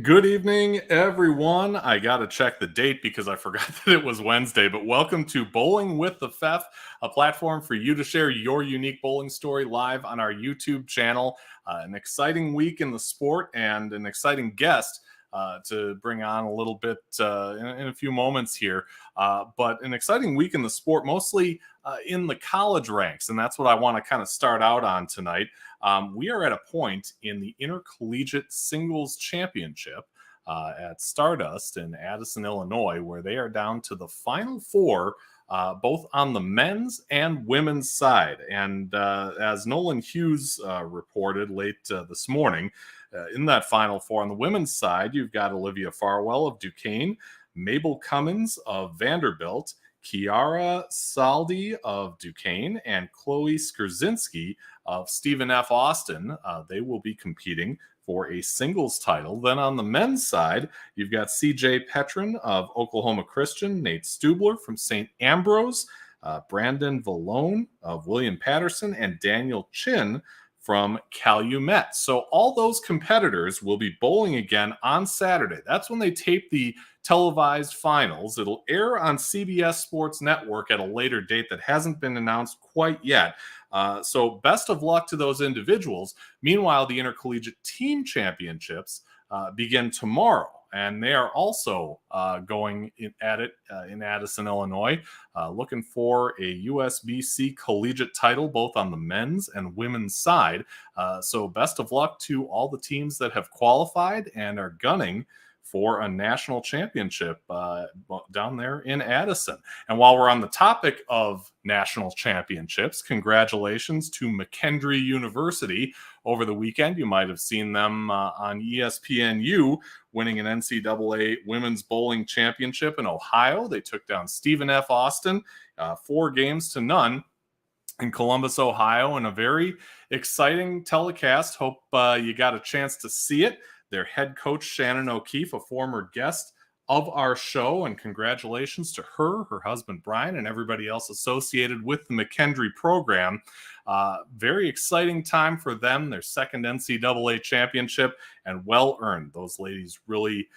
Good evening, everyone. I got to check the date because I forgot that it was Wednesday, but welcome to Bowling with the Fef, a platform for you to share your unique bowling story live on our YouTube channel. An exciting week in the sport and an exciting guest to bring on a little bit in a few moments here. But an exciting week in the sport, mostly in the college ranks, and that's what I want to kind of start out on tonight. We are at a point in the Intercollegiate Singles Championship at Stardust in Addison, Illinois, where they are down to the final four, both on the men's and women's side. And as Nolan Hughes reported late this morning, in that final four on the women's side, you've got Olivia Farwell of Duquesne, Mabel Cummins of Vanderbilt, Kiara Saldi of Duquesne, and Chloe Skurzinski of Stephen F. Austin. They will be competing for a singles title. Then on the men's side, you've got CJ Petrin of Oklahoma Christian, Nate Stubler from St. Ambrose, Brandon Vallone of William Patterson, and Daniel Chin from Calumet. So all those competitors will be bowling again on Saturday. That's when they tape the televised finals. It'll air on CBS Sports Network at a later date that hasn't been announced quite yet. So best of luck to those individuals. Meanwhile, the Intercollegiate Team Championships begin tomorrow, and they are also going at it in Addison, Illinois, looking for a USBC collegiate title both on the men's and women's side. So best of luck to all the teams that have qualified and are gunning for a national championship down there in Addison. And while we're on the topic of national championships, congratulations to McKendree University over the weekend. You might have seen them on ESPNU winning an NCAA women's bowling championship in Ohio. They took down Stephen F. Austin 4-0 in Columbus, Ohio, in a very exciting telecast. Hope you got a chance to see it. Their head coach, Shannon O'Keefe, a former guest of our show, and congratulations to her, her husband, Brian, and everybody else associated with the McKendree program. Very exciting time for them, their second NCAA championship, and well-earned. Those ladies really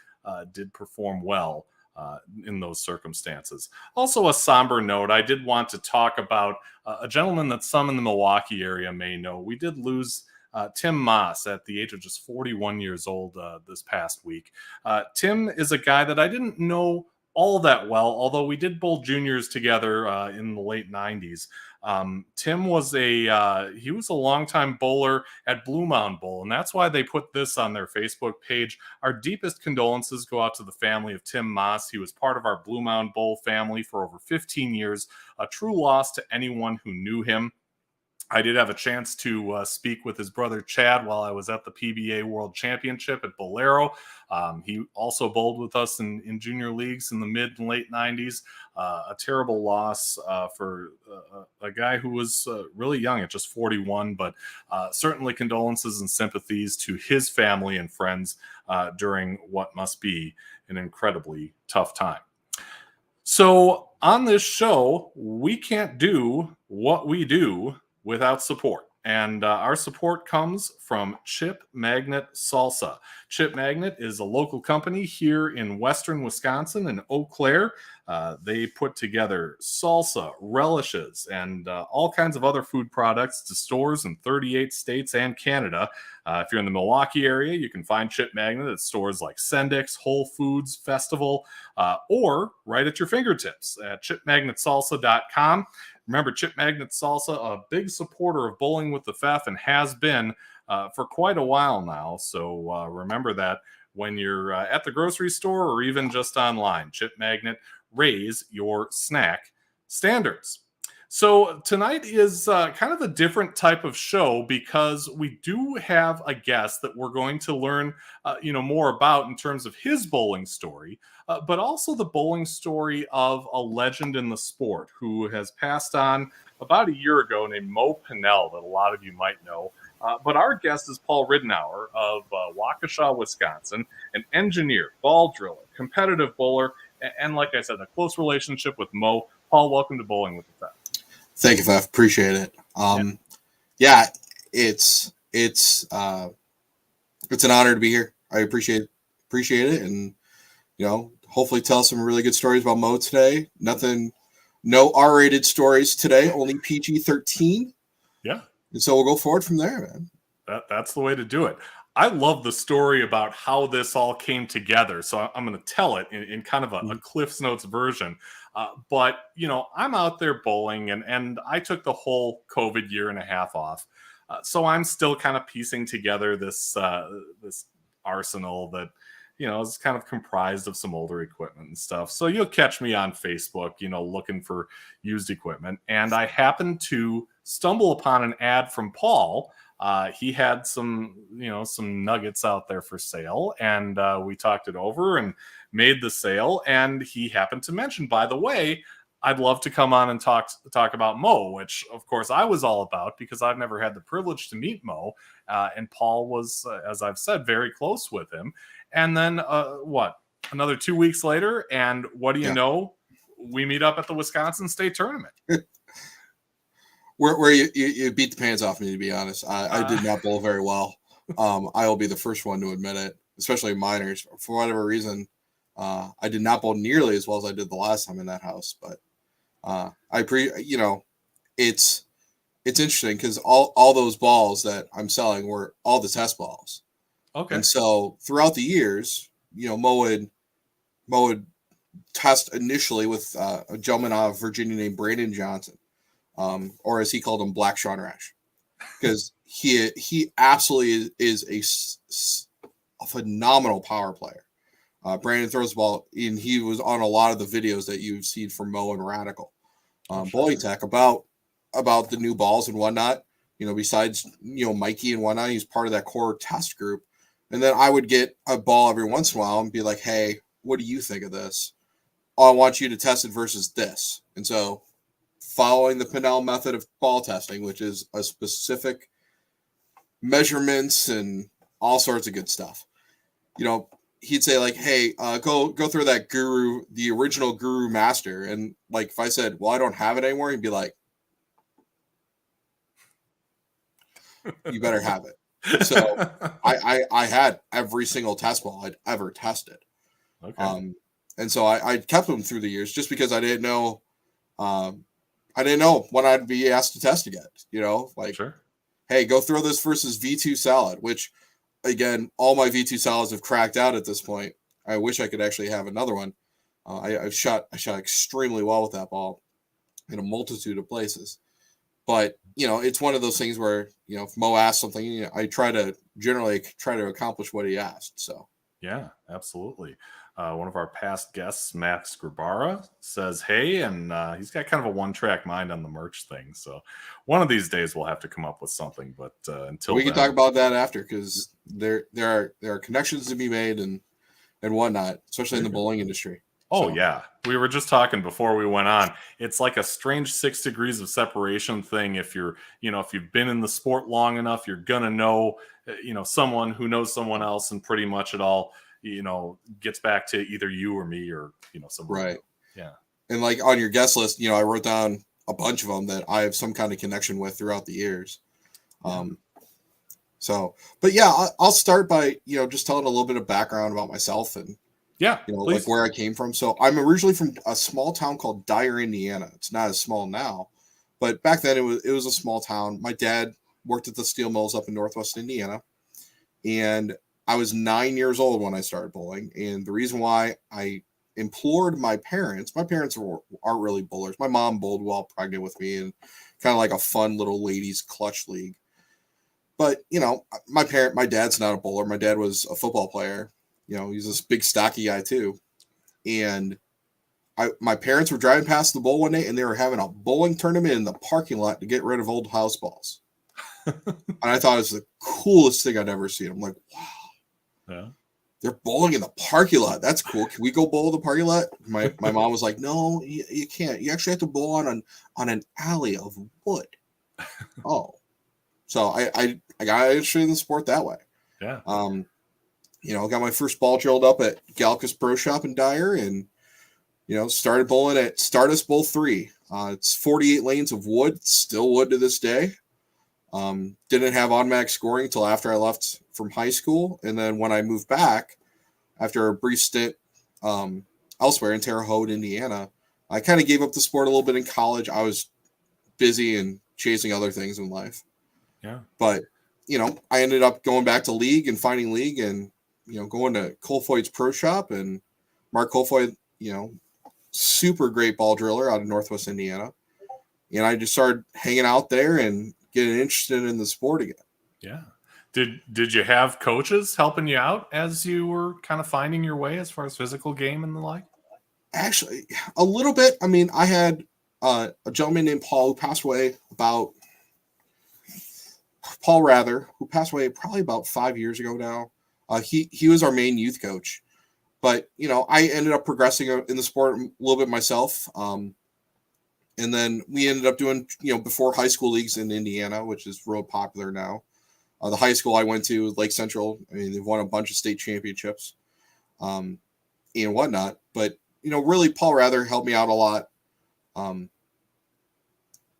did perform well in those circumstances. Also, a somber note, I did want to talk about a gentleman that some in the Milwaukee area may know. We did lose Tim Moss at the age of just 41 years old this past week. Tim is a guy that I didn't know all that well, although we did bowl juniors together in the late 90s. Tim was he was a longtime bowler at Blue Mound Bowl, and that's why they put this on their Facebook page. Our deepest condolences go out to the family of Tim Moss. He was part of our Blue Mound Bowl family for over 15 years, a true loss to anyone who knew him. I did have a chance to speak with his brother Chad while I was at the PBA World Championship at Bolero. He also bowled with us in junior leagues in the mid and late 90s. A terrible loss for a guy who was really young at just 41, but certainly condolences and sympathies to his family and friends during what must be an incredibly tough time. So on this show, we can't do what we do without support. And our support comes from Chip Magnet Salsa. Chip Magnet is a local company here in western Wisconsin in Eau Claire. They put together salsa, relishes, and all kinds of other food products to stores in 38 states and Canada. If you're in the Milwaukee area, you can find Chip Magnet at stores like Sendik's, Whole Foods, Festival, or right at your fingertips at chipmagnetsalsa.com. Remember, Chip Magnet Salsa, a big supporter of Bowling with the Fef, and has been for quite a while now. So remember that when you're at the grocery store or even just online. Chip Magnet, raise your snack standards. So tonight is kind of a different type of show because we do have a guest that we're going to learn, more about in terms of his bowling story, but also the bowling story of a legend in the sport who has passed on about a year ago, named Mo Pinel, that a lot of you might know. But our guest is Paul Ridenour of Waukesha, Wisconsin, an engineer, ball driller, competitive bowler, and like I said, a close relationship with Mo. Paul, welcome to Bowling with the Fef. Thank you, Fef. Appreciate it. Yeah, it's an honor to be here. I appreciate it, and hopefully tell some really good stories about Mo today. No R-rated stories today, only PG-13. Yeah, and so we'll go forward from there, man. That's the way to do it. I love the story about how this all came together. So I'm going to tell it in kind of a Cliff's Notes version. But, I'm out there bowling and I took the whole COVID year and a half off. So I'm still kind of piecing together this arsenal that, is kind of comprised of some older equipment and stuff. So you'll catch me on Facebook, looking for used equipment. And I happened to stumble upon an ad from Paul. He had some nuggets out there for sale, and we talked it over and made the sale. And he happened to mention, by the way, I'd love to come on and talk about Mo, which of course I was all about because I've never had the privilege to meet Mo. And Paul was, as I've said, very close with him. And then another 2 weeks later, and what do you know? We meet up at the Wisconsin State Tournament. Where you beat the pants off me, to be honest. I did not bowl very well. I will be the first one to admit it, especially in minors. For whatever reason, I did not bowl nearly as well as I did the last time in that house. But it's interesting because all those balls that I'm selling were all the test balls. Okay. And so throughout the years, Mo would test initially with a gentleman out of Virginia named Brandon Johnson. Or as he called him, Black Sean Rash, because he absolutely is a phenomenal power player. Brandon throws the ball, and he was on a lot of the videos that you've seen from Mo and Radical Bowling Tech about the new balls and whatnot. Besides Mikey and whatnot, he's part of that core test group. And then I would get a ball every once in a while and be like, "Hey, what do you think of this? Oh, I want you to test it versus this." And so, following the Pinel method of ball testing, which is a specific measurements and all sorts of good stuff. He'd say like, "Hey, go throw that Guru, the original Guru Master." And like, if I said, "Well, I don't have it anymore," he'd be like, "You better have it." So I had every single test ball I'd ever tested. Okay. And so I kept them through the years just because I didn't know. I didn't know when I'd be asked to test again, Sure. Hey, go throw this versus V2 salad, which again, all my V2 salads have cracked out at this point. I wish I could actually have another one. I shot extremely well with that ball in a multitude of places, but it's one of those things where, if Mo asks something, I generally try to accomplish what he asked. So. Yeah, absolutely. One of our past guests, Max Grabara, says, "Hey," and he's got kind of a one-track mind on the merch thing. So one of these days we'll have to come up with something. But until we can then, talk about that after, because there are connections to be made and whatnot, especially in the bowling industry. Oh, yeah. We were just talking before we went on. It's like a strange 6 degrees of separation thing. If if you've been in the sport long enough, you're going to know, someone who knows someone else, and pretty much it all, gets back to either you or me or, someone. Right. Yeah. And like on your guest list, I wrote down a bunch of them that I have some kind of connection with throughout the years. But yeah, I'll start by, just telling a little bit of background about myself and, like where I came from. So I'm originally from a small town called Dyer, Indiana. It's not as small now, but back then it was a small town. My dad worked at the steel mills up in Northwest Indiana, and I was 9 years old when I started bowling. And the reason why I implored my parents aren't really bowlers. My mom bowled while pregnant with me, and kind of like a fun little ladies clutch league. But, my dad's not a bowler. My dad was a football player. he's this big stocky guy too. And my parents were driving past the bowl one day, and they were having a bowling tournament in the parking lot to get rid of old house balls. And I thought it was the coolest thing I'd ever seen. I'm like, wow. Yeah. They're bowling in the parking lot. That's cool. Can we go bowl in the parking lot? My mom was like, no, you can't. You actually have to bowl on an alley of wood. Oh. So I got interested in the sport that way. Yeah. Got my first ball drilled up at Galcus Pro Shop in Dyer, and started bowling at Stardust Bowl 3. It's 48 lanes of wood, still wood to this day. Didn't have automatic scoring until after I left from high school, and then when I moved back after a brief stint elsewhere in Terre Haute, Indiana, I kind of gave up the sport a little bit in college. I was busy and chasing other things in life. Yeah. But I ended up going back to league and finding league, and going to Colfoyd's Pro Shop, and Mark Colfoyd, super great ball driller out of Northwest Indiana. And I just started hanging out there and getting interested in the sport again. Yeah. Did you have coaches helping you out as you were kind of finding your way as far as physical game and the like? Actually, a little bit. I mean, I had a gentleman named Paul who passed away Paul Rather, who passed away probably about 5 years ago now. He was our main youth coach. But, I ended up progressing in the sport a little bit myself. And then we ended up doing, before high school leagues in Indiana, which is real popular now. The high school I went to, Lake Central, I mean, they've won a bunch of state championships and whatnot. But, really Paul Rather helped me out a lot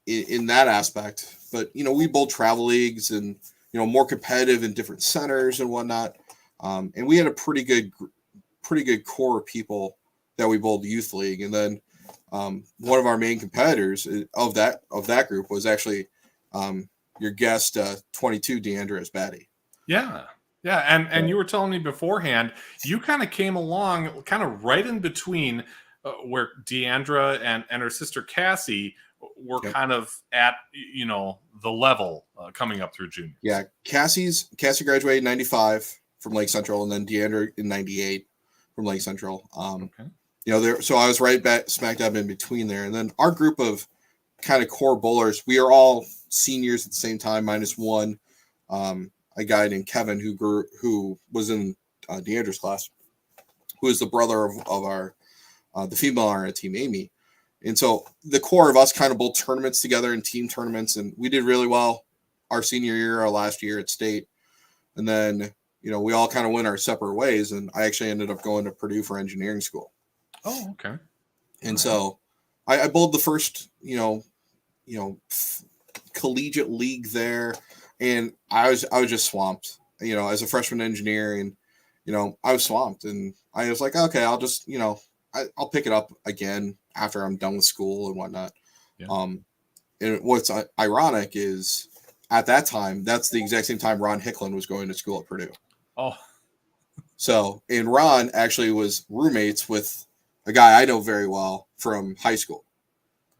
in that aspect. But, we bowled travel leagues and, more competitive in different centers and whatnot. And we had a pretty good core of people that we bowled youth league. And then one of our main competitors of that group was actually your guest 22 Deandra Batty. Yeah. And you were telling me beforehand, you kind of came along kind of right in between where Deandra and her sister Cassie were kind of at the level coming up through juniors. Yeah, Cassie graduated in 95 from Lake Central, and then Deandra in 98 from Lake Central. So I was right back smack dab in between there. And then our group of kind of core bowlers, we are all seniors at the same time, minus one, a guy named Kevin who was in Deandra's class, who is the brother of our the female on our team, Amy. And so the core of us kind of bowled tournaments together in team tournaments, and we did really well our senior year, our last year at state. And then, we all kind of went our separate ways, and I actually ended up going to Purdue for engineering school. Oh, okay. And so I bowled the first, collegiate league there, and I was just swamped, as a freshman engineer, and I was swamped, and I was like, okay, I'll just, I'll pick it up again after I'm done with school and whatnot. Yeah. And what's ironic is at that time, that's the exact same time Ron Hicklin was going to school at Purdue. Oh, so, and Ron actually was roommates with a guy I know very well from high school.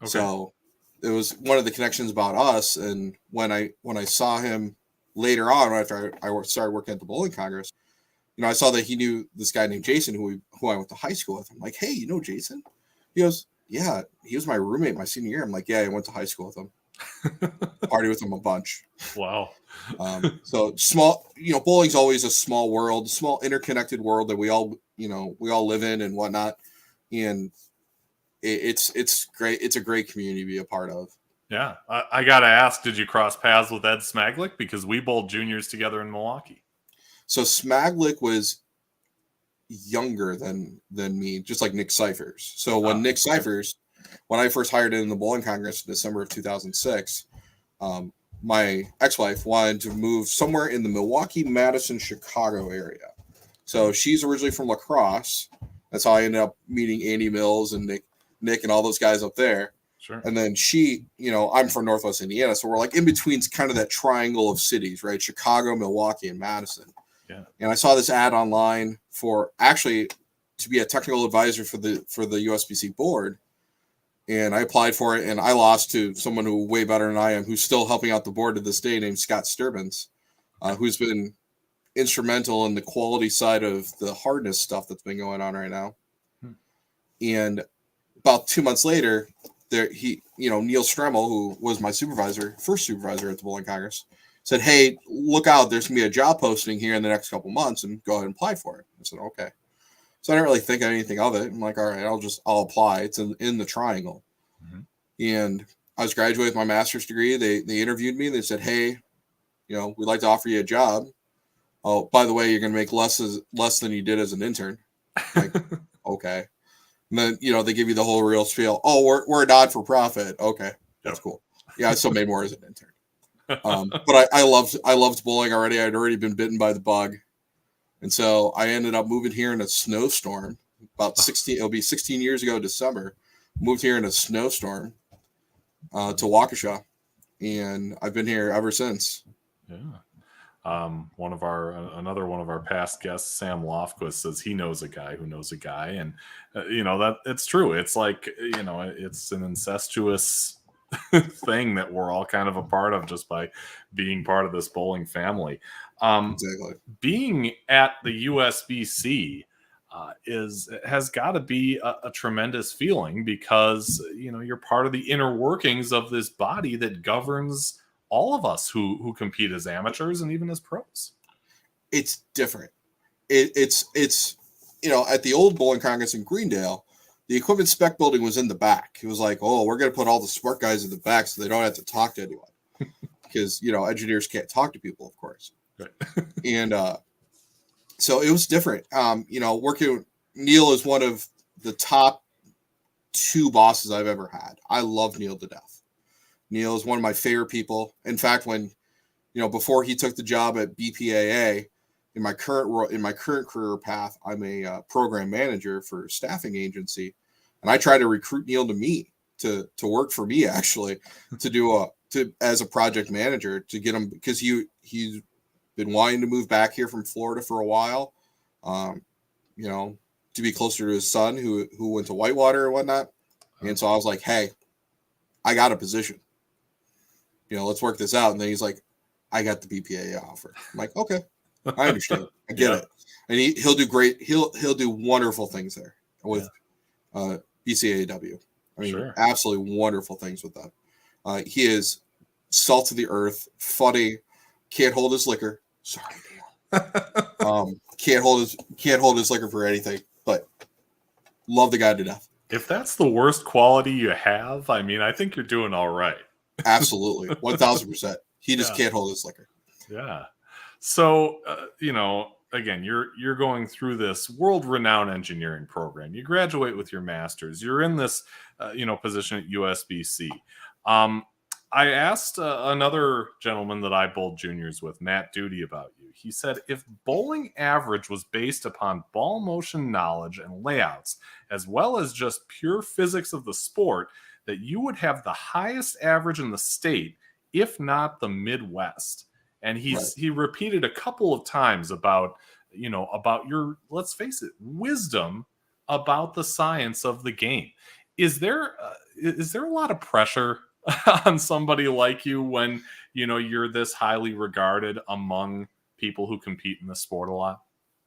Okay. So it was one of the connections about us. And when I saw him later on, after I started working at the Bowling Congress, I saw that he knew this guy named Jason, who I went to high school with. I'm like, hey, you know Jason? He goes, yeah, he was my roommate my senior year. I'm like, yeah, I went to high school with him. Party with him a bunch. Wow. So small, bowling's always a small world, small interconnected world that we all live in and whatnot. And it's great. It's a great community to be a part of. Yeah. I got to ask, did you cross paths with Ed Smaglick? Because we bowled juniors together in Milwaukee. So Smaglick was younger than me, just like Nick Cyphers. So when Nick Cyphers, when I first hired him in the Bowling Congress in December of 2006, my ex-wife wanted to move somewhere in the Milwaukee, Madison, Chicago area. So she's originally from La Crosse. That's how I ended up meeting Andy Mills and Nick and all those guys up there. Sure. And then she, I'm from Northwest Indiana, so we're like in between kind of that triangle of cities, right? Chicago, Milwaukee, and Madison. Yeah. And I saw this ad online for actually to be a technical advisor for the USBC board. And I applied for it, and I lost to someone who way better than I am, who's still helping out the board to this day, named Scott Sturbins, who's been instrumental in the quality side of the hardness stuff that's been going on right now. And about 2 months later, Neil Stremmel, who was my first supervisor at the Bowling Congress, said, "Hey, look out! There's gonna be a job posting here in the next couple months, and go ahead and apply for it." I said, "Okay." So I didn't really think anything of it. I'm like, "All right, I'll apply." It's in the Triangle, and I was graduating with my master's degree. They interviewed me. They said, "Hey, we'd like to offer you a job. Oh, by the way, you're gonna make less than you did as an intern." I'm like, okay. And then, they give you the whole real spiel. Oh, we're a not-for-profit. Okay, that's cool. Yeah, I still made more as an intern. But I loved bowling already. I'd already been bitten by the bug. And so I ended up moving here in a snowstorm. It'll be 16 years ago December. Moved here in a snowstorm to Waukesha. And I've been here ever since. Yeah. Another one of our past guests, Sam Lofquist, says he knows a guy who knows a guy, and that it's true. It's like it's an incestuous thing that we're all kind of a part of just by being part of this bowling family. Exactly. Being at the USBC has got to be a tremendous feeling because you're part of the inner workings of this body that governs all of us who compete as amateurs and even as pros. It's different. It's at the old Bowling Congress in Greendale, the equipment spec building was in the back. It was like, oh, we're going to put all the smart guys in the back so they don't have to talk to anyone because engineers can't talk to people, of course. Right. And so it was different. Working with Neil is one of the top 2 bosses I've ever had. I love Neil to death. Neil is one of my favorite people. In fact, when before he took the job at BPAA, in my current career path, I'm a program manager for a staffing agency, and I try to recruit Neil to work for me actually as a project manager to get him because he's been wanting to move back here from Florida for a while, to be closer to his son who went to Whitewater and whatnot, and so I was like, hey, I got a position. Let's work this out. And then he's like, I got the BPA offer. I'm like, okay, I understand. I get it. And he'll do great. He'll do wonderful things there with BCAW. I mean, sure. Absolutely wonderful things with them. He is salt of the earth, funny, can't hold his liquor. Sorry, Neil. Can't hold his liquor for anything, but love the guy to death. If that's the worst quality you have, I mean, I think you're doing all right. Absolutely. 1,000%. He just can't hold his liquor. Yeah. So, again, you're going through this world-renowned engineering program. You graduate with your master's. You're in this, position at USBC. I asked another gentleman that I bowled juniors with, Matt Duty, about you. He said, if bowling average was based upon ball motion knowledge and layouts, as well as just pure physics of the sport, that you would have the highest average in the state, if not the Midwest. And he repeated a couple of times about your, let's face it, wisdom about the science of the game. Is there a lot of pressure on somebody like you when you're this highly regarded among people who compete in the sport a lot?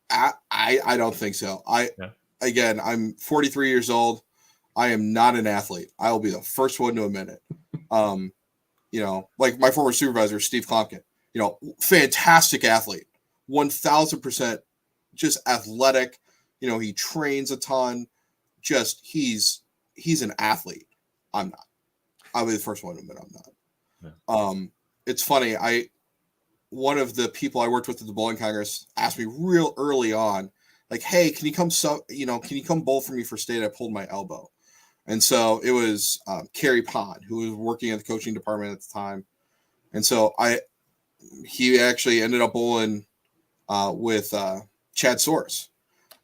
I don't think so. Again, I'm 43 years old. I am not an athlete. I will be the first one to admit it. Like my former supervisor, Steve Klompkin, fantastic athlete, 1,000% just athletic. He trains a ton. Just he's an athlete. I'm not. I'll be the first one to admit I'm not. Yeah. It's funny. One of the people I worked with at the Bowling Congress asked me real early on, like, "Hey, can you come bowl for me for state? I pulled my elbow." And so it was Kerry Pond, who was working at the coaching department at the time. And so he actually ended up bowling with Chad Soares.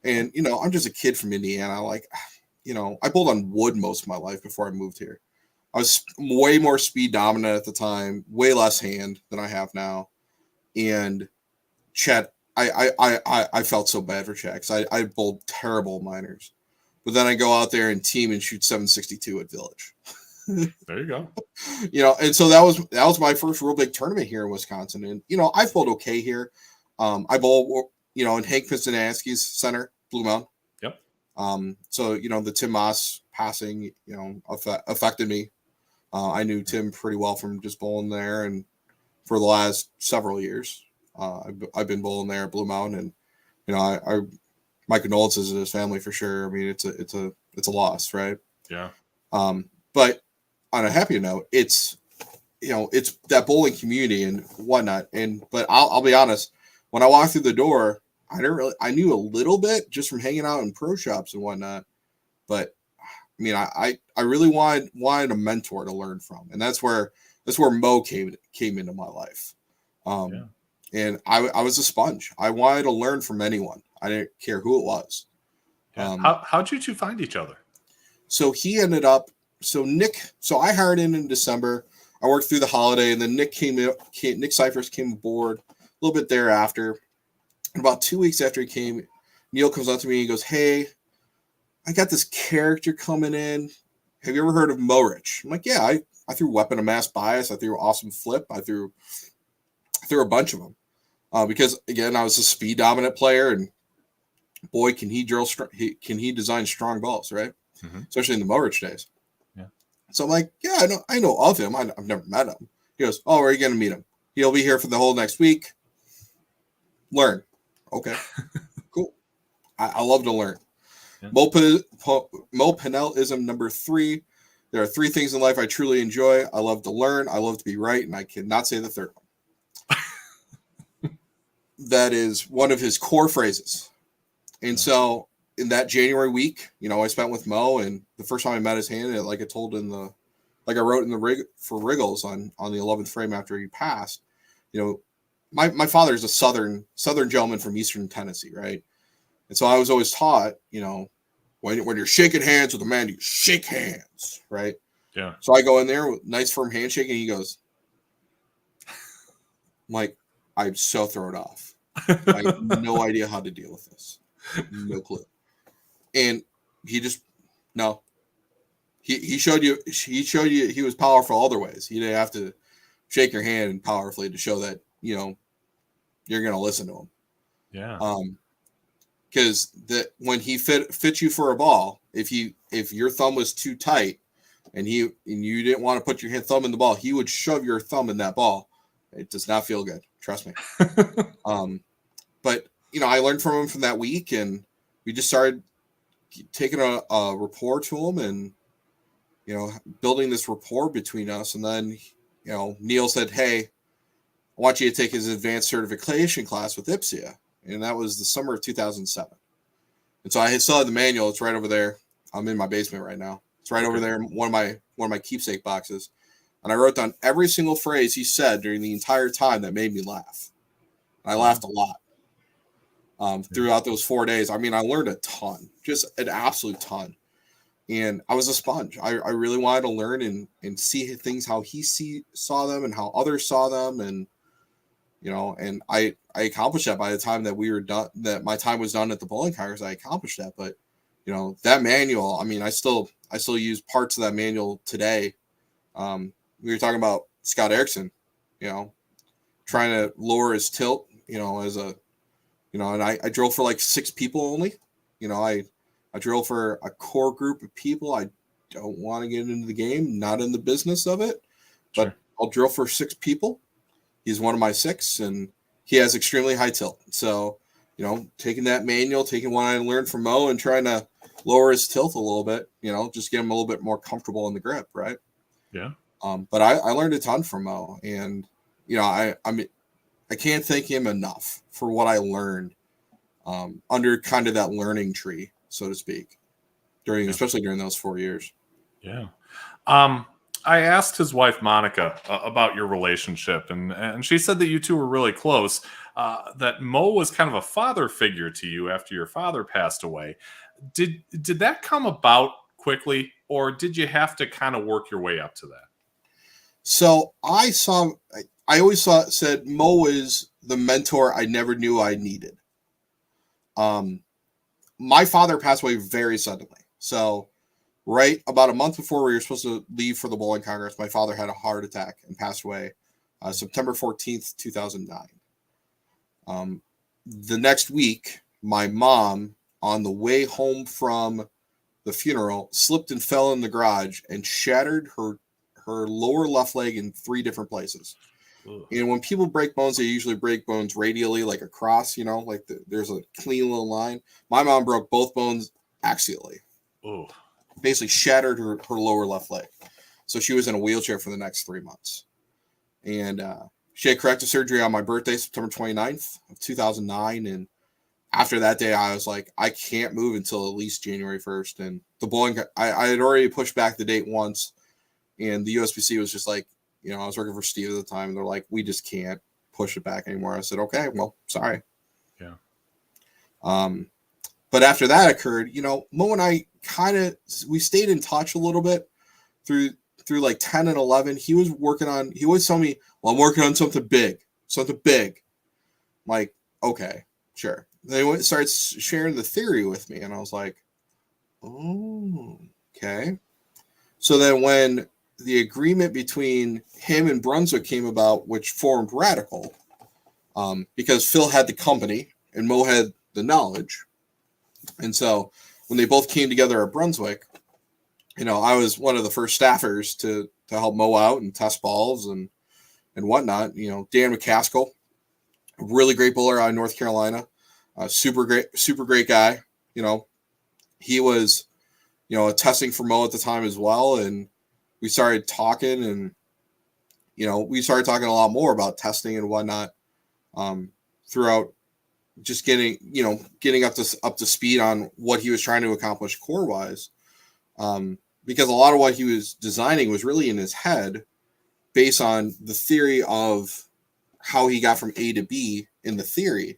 And, I'm just a kid from Indiana. I bowled on wood most of my life before I moved here. I was way more speed dominant at the time, way less hand than I have now. And Chad, I felt so bad for Chad because I bowled terrible minors. But then I go out there and team and shoot 762 at Village. There you go. And so that was my first real big tournament here in Wisconsin. And, I've bowled okay here. I bowl, in Hank Pizzanansky's center, Blue Mountain. Yep. So, the Tim Moss passing, affected me. I knew Tim pretty well from just bowling there, and for the last several years, I've been bowling there at Blue Mountain, and I my condolences to his family for sure. I mean, it's a loss, right? Yeah. But on a happier note, it's that bowling community and whatnot. But I'll be honest, when I walked through the door, I knew a little bit just from hanging out in pro shops and whatnot. But I mean, I really wanted a mentor to learn from, and that's where Mo came into my life. And I was a sponge. I wanted to learn from anyone. I didn't care who it was. Yeah. How'd you two find each other? So he ended up. So I hired in December. I worked through the holiday, and then Nick Cyphers came aboard a little bit thereafter. And about 2 weeks after he came, Neil comes up to me and he goes, "Hey, I got this character coming in. Have you ever heard of Mo Rich?" I'm like, "Yeah, I threw Weapon of Mass Bias. I threw Awesome Flip. I threw a bunch of them because again, I was a speed dominant player, and boy, can he design strong balls, right? Mm-hmm. Especially in the Mo Rich days." Yeah. So I'm like, "Yeah, I know of him. I've never met him." He goes, "Oh, where are you going to meet him? He'll be here for the whole next week. Learn." Okay, cool. I love to learn. Yeah. Mo Pinelism number 3. There are 3 things in life I truly enjoy. I love to learn. I love to be right. And I cannot say the third one. That is one of his core phrases. And so in that January week, I spent with Mo, and the first time I met his hand, like I wrote in the rig for Wriggles on the 11th frame after he passed, my father's a southern gentleman from Eastern Tennessee, right? And so I was always taught, when you're shaking hands with a man, you shake hands, right? Yeah. So I go in there with nice firm handshake, and he goes, like, I'm so thrown off. I have no idea how to deal with this. No clue. And he just no. He showed you he was powerful other ways. He didn't have to shake your hand powerfully to show that, you're gonna listen to him. Yeah. Because when he fit you for a ball, if your thumb was too tight and you didn't want to put your thumb in the ball, he would shove your thumb in that ball. It does not feel good. Trust me. But I learned from him from that week, and we just started taking a rapport to him, and building this rapport between us. And then Neil said, "Hey, I want you to take his advanced certification class with IPSIA." And that was the summer of 2007. And so I still have the manual. It's right over there. I'm in my basement right now. It's right over there in one of my keepsake boxes. And I wrote down every single phrase he said during the entire time that made me laugh. And I laughed a lot throughout those 4 days. I mean, I learned a ton, just an absolute ton. And I was a sponge. I really wanted to learn and see things how he saw them and how others saw them. And and I accomplished that by the time that we were done, that my time was done at the bowling congress. I accomplished that. But, that manual, I mean, I still use parts of that manual today. We were talking about Scott Erickson, trying to lower his tilt, as a, and I drill for like 6 people only. I drill for a core group of people. I don't want to get into the game, not in the business of it, but sure. I'll drill for 6 people. He's one of my 6, and he has extremely high tilt. So, taking that manual, taking what I learned from Mo and trying to lower his tilt a little bit, just get him a little bit more comfortable in the grip, right? Yeah. But I learned a ton from Mo, and, I can't thank him enough for what I learned under kind of that learning tree, so to speak, especially during those 4 years. Yeah. I asked his wife, Monica, about your relationship, and she said that you two were really close, that Mo was kind of a father figure to you after your father passed away. Did that come about quickly, or did you have to kind of work your way up to that? So I always said Mo was the mentor I never knew I needed. My father passed away very suddenly. So right about a month before we were supposed to leave for the bowling congress, my father had a heart attack and passed away September 14th, 2009. The next week, my mom, on the way home from the funeral, slipped and fell in the garage and shattered her lower left leg in 3 different places. Ugh. And when people break bones, they usually break bones radially, like across, like there's a clean little line. My mom broke both bones axially. Ugh. Basically shattered her lower left leg. So she was in a wheelchair for the next 3 months. And she had corrective surgery on my birthday, September 29th of 2009. And after that day, I was like, I can't move until at least January 1st. And the bowling, I had already pushed back the date once. And the USBC was just like, I was working for Steve at the time. And they're like, we just can't push it back anymore. I said, okay, well, sorry. Yeah. But after that occurred, Mo and I we stayed in touch a little bit through like 10 and 11. He always told me, well, I'm working on something big. I'm like, okay, sure. Then he started sharing the theory with me. And I was like, oh, okay. So then when the agreement between him and Brunswick came about, which formed Radical, because Phil had the company and Mo had the knowledge. And so when they both came together at Brunswick, I was one of the first staffers to help Mo out and test balls and whatnot. Dan McCaskill, a really great bowler out of North Carolina, super great guy. He was, testing for Mo at the time as well. And we started talking and, we started talking a lot more about testing and whatnot throughout just getting up to speed on what he was trying to accomplish core wise. Because a lot of what he was designing was really in his head based on the theory of how he got from A to B in the theory.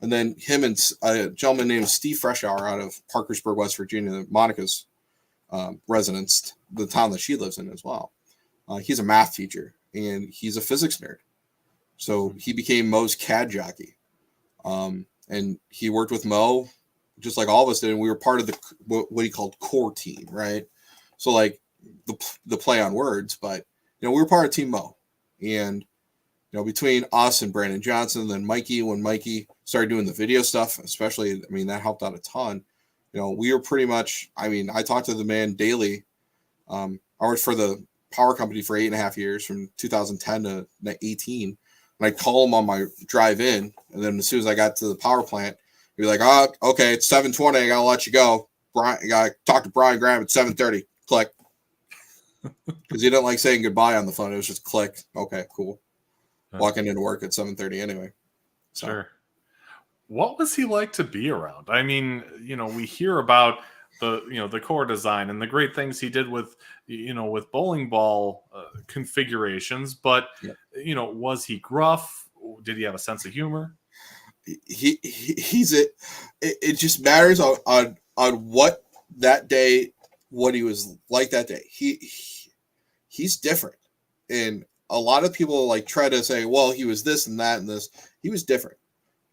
And then him and a gentleman named Steve Freshour out of Parkersburg, West Virginia, Monica's residence, the town that she lives in as well. He's a math teacher and he's a physics nerd. So he became Mo's CAD jockey. And he worked with Mo just like all of us did. And we were part of what he called core team, right? So like the play on words, but, we were part of Team Mo. And, between us and Brandon Johnson, then Mikey, when Mikey started doing the video stuff, especially, that helped out a ton. We were pretty much, I talked to the man daily. I worked for the power company for 8.5 years from 2010 to 18. And I'd call him on my drive in. And then as soon as I got to the power plant, he'd be like, oh, okay, it's 7:20. I got to let you go. Brian, I got to talk to Brian Graham at 7:30. Click. Because he didn't like saying goodbye on the phone. It was just click. Okay, cool. Walking into work at 7:30 anyway. So. Sure. What was he like to be around? We hear about the core design and the great things he did with bowling ball configurations, but was he gruff? Did he have a sense of humor? It just matters on what that day, what he was like that day. He's different. And a lot of people like try to say, well, he was this and that and this. He was different.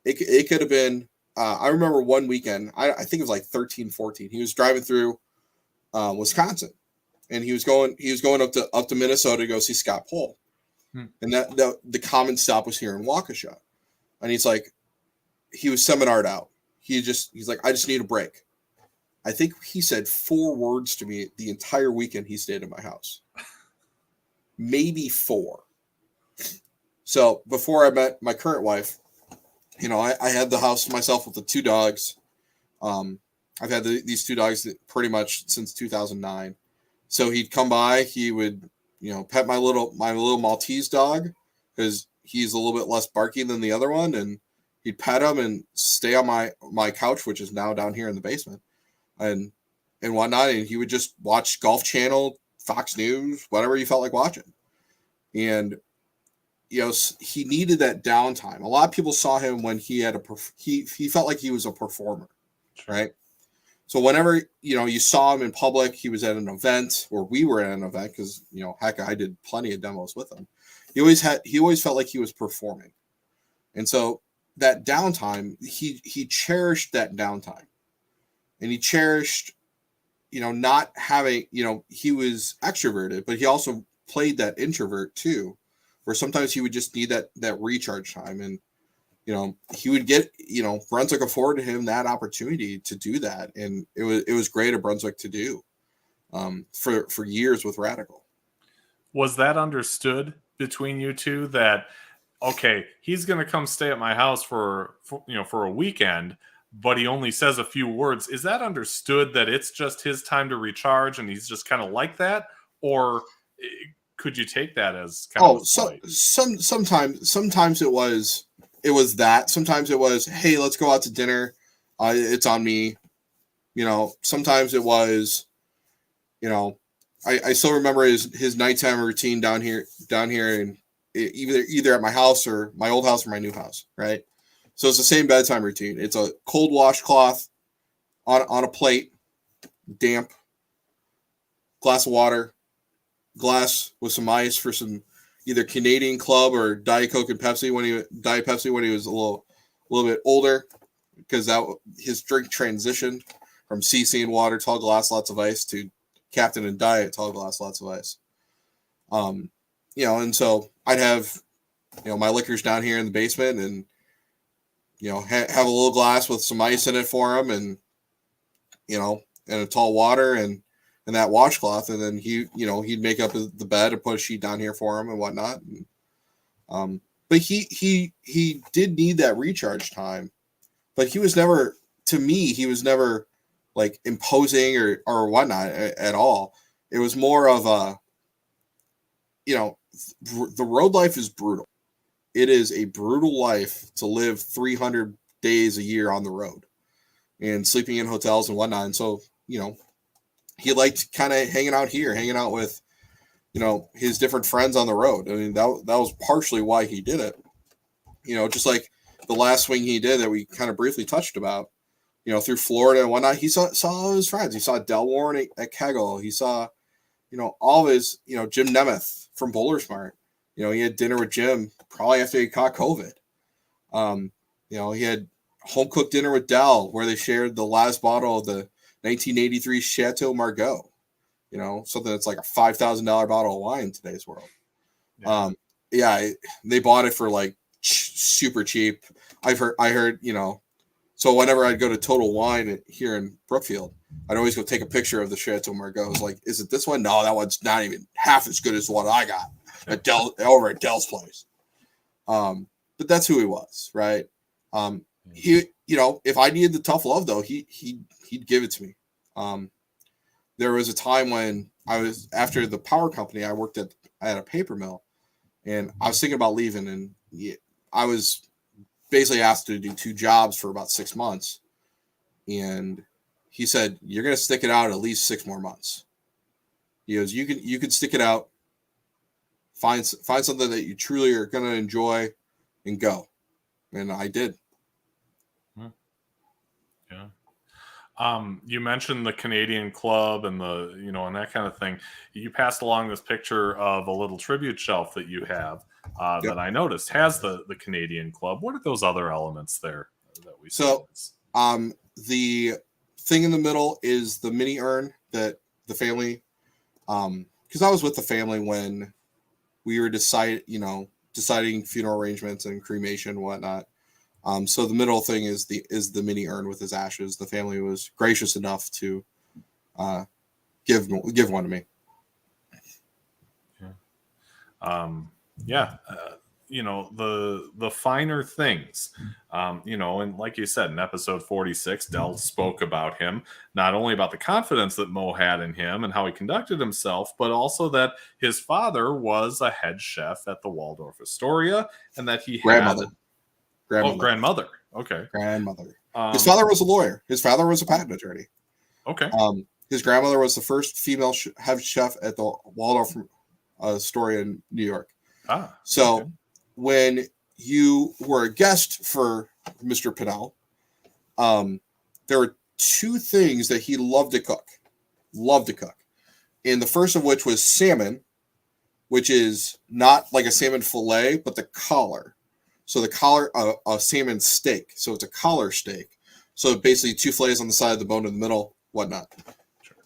It could have been, I remember one weekend, I think it was like 13, 14. He was driving through Wisconsin and he was going up to Minnesota to go see Scott Pohl. And that the common stop was here in Waukesha. And he's like, he was seminared out. He's like, I just need a break. I think he said 4 words to me the entire weekend he stayed in my house. Maybe 4. So before I met my current wife, I had the house to myself with the 2 dogs. I've had these 2 dogs pretty much since 2009. So he'd come by, he would, pet my little Maltese dog because he's a little bit less barky than the other one. And he'd pet him and stay on my couch, which is now down here in the basement and whatnot. And he would just watch Golf Channel, Fox News, whatever he felt like watching. And, he needed that downtime. A lot of people saw him when he had he felt like he was a performer, right? So whenever, you saw him in public, he was at an event or we were at an event because, heck, I did plenty of demos with him. He always felt like he was performing. And so that downtime, he cherished that downtime. And he cherished, not having, he was extroverted, but he also played that introvert too, where sometimes he would just need that recharge time. And he would get, Brunswick afforded him that opportunity to do that. And it was great of Brunswick to do for years with Radical. Was that understood between you two that, okay, he's going to come stay at my house for a weekend, but he only says a few words? Is that understood that it's just his time to recharge and he's just kind of like that? Or could you take that as kind of a slight? Sometimes it was that. Sometimes it was, hey, let's go out to dinner. It's on me. Sometimes it was, I still remember his nighttime routine down here, and either at my house or my old house or my new house, right? So it's the same bedtime routine. It's a cold washcloth on a plate, damp, glass of water, glass with some ice for some either Canadian Club or Diet Coke and Pepsi when he was a little bit older, because his drink transitioned from CC and water, tall glass, lots of ice, to Captain and Diet, tall glass, lots of ice. And so I'd have, my liquors down here in the basement, and have a little glass with some ice in it for him, and and a tall water and that washcloth, and then he'd make up the bed and put a sheet down here for him and whatnot. And, but he did need that recharge time, but he was never like imposing or whatnot at all. It was more of the road life is brutal. It is a brutal life to live 300 days a year on the road and sleeping in hotels and whatnot. And so, he liked kind of hanging out with, his different friends on the road. I mean, that was partially why he did it. Just like the last swing he did that we kind of briefly touched about, through Florida and whatnot, he saw all his friends. He saw Del Warren at Kegel. He saw, all of his, Jim Nemeth from Bowler Smart. He had dinner with Jim probably after he caught COVID. He had home cooked dinner with Del, where they shared the last bottle of the 1983 Chateau Margaux. Something that's like a $5,000 bottle of wine in today's world. Yeah. They bought it for like super cheap. I heard, so whenever I'd go to Total Wine here in Brookfield, I'd always go take a picture of the Chateau Margaux. I was like, is it this one? No, that one's not even half as good as the one I got over at Del's place. But that's who he was, right? He, if I needed the tough love though, he'd give it to me. There was a time when I was, after the power company, I worked at a paper mill, and I was thinking about leaving, and I was basically asked to do 2 jobs for about 6 months. And he said, you're going to stick it out at least 6 more months. He goes, you can stick it out, find something that you truly are going to enjoy, and go. And I did. Yeah. You mentioned the Canadian Club and and that kind of thing. You passed along this picture of a little tribute shelf that you have that I noticed has the Canadian Club. What are those other elements there that we see? So, the thing in the middle is the mini urn that the family, because I was with the family when we were deciding funeral arrangements and cremation and whatnot. So the middle thing is the mini urn with his ashes. The family was gracious enough to give one to me. Yeah. The finer things, and like you said, in episode 46, Del spoke about him, not only about the confidence that Mo had in him and how he conducted himself, but also that his father was a head chef at the Waldorf Astoria, and that he Grandmother. Grandmother. Okay. Grandmother. His father was a lawyer. His father was a patent attorney. Okay. His grandmother was the first female head chef at the Waldorf Astoria in New York. So okay. When you were a guest for Mr. Pinel, there were 2 things that he loved to cook. And the first of which was salmon, which is not like a salmon fillet, but the collar. So the collar, a salmon steak. So it's a collar steak. So basically 2 fillets on the side, the bone in the middle, whatnot. Sure.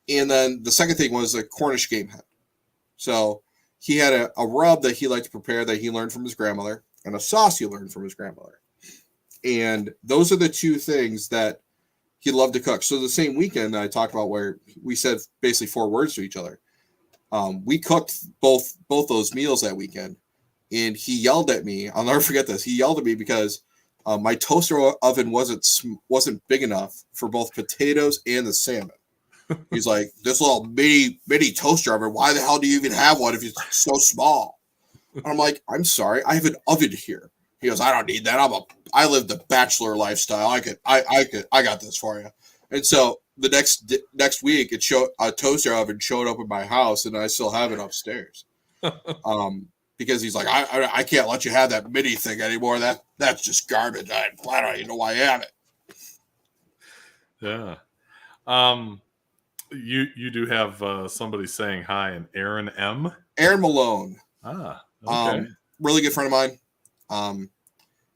And then the second thing was a Cornish game head. So he had a rub that he liked to prepare that he learned from his grandmother. and a sauce he learned from his grandmother. And those are the two things that he loved to cook. So the same weekend that I talked about where we said basically 4 words to each other, we cooked both those meals that weekend. And he yelled at me. I'll never forget this. He yelled at me because my toaster oven wasn't big enough for both potatoes and the salmon. He's like, this little mini toaster oven, why the hell do you even have one if it's so small? And I'm like, I'm sorry, I have an oven here. He goes, I don't need that. I live the bachelor lifestyle. I got this for you. And so the next week, a toaster oven showed up in my house, and I still have it upstairs. Because he's like, I can't let you have that mini thing anymore. That's just garbage. I don't even know why I have it. Yeah. You do have somebody saying hi, and Aaron M. Aaron Malone. Okay. Really good friend of mine.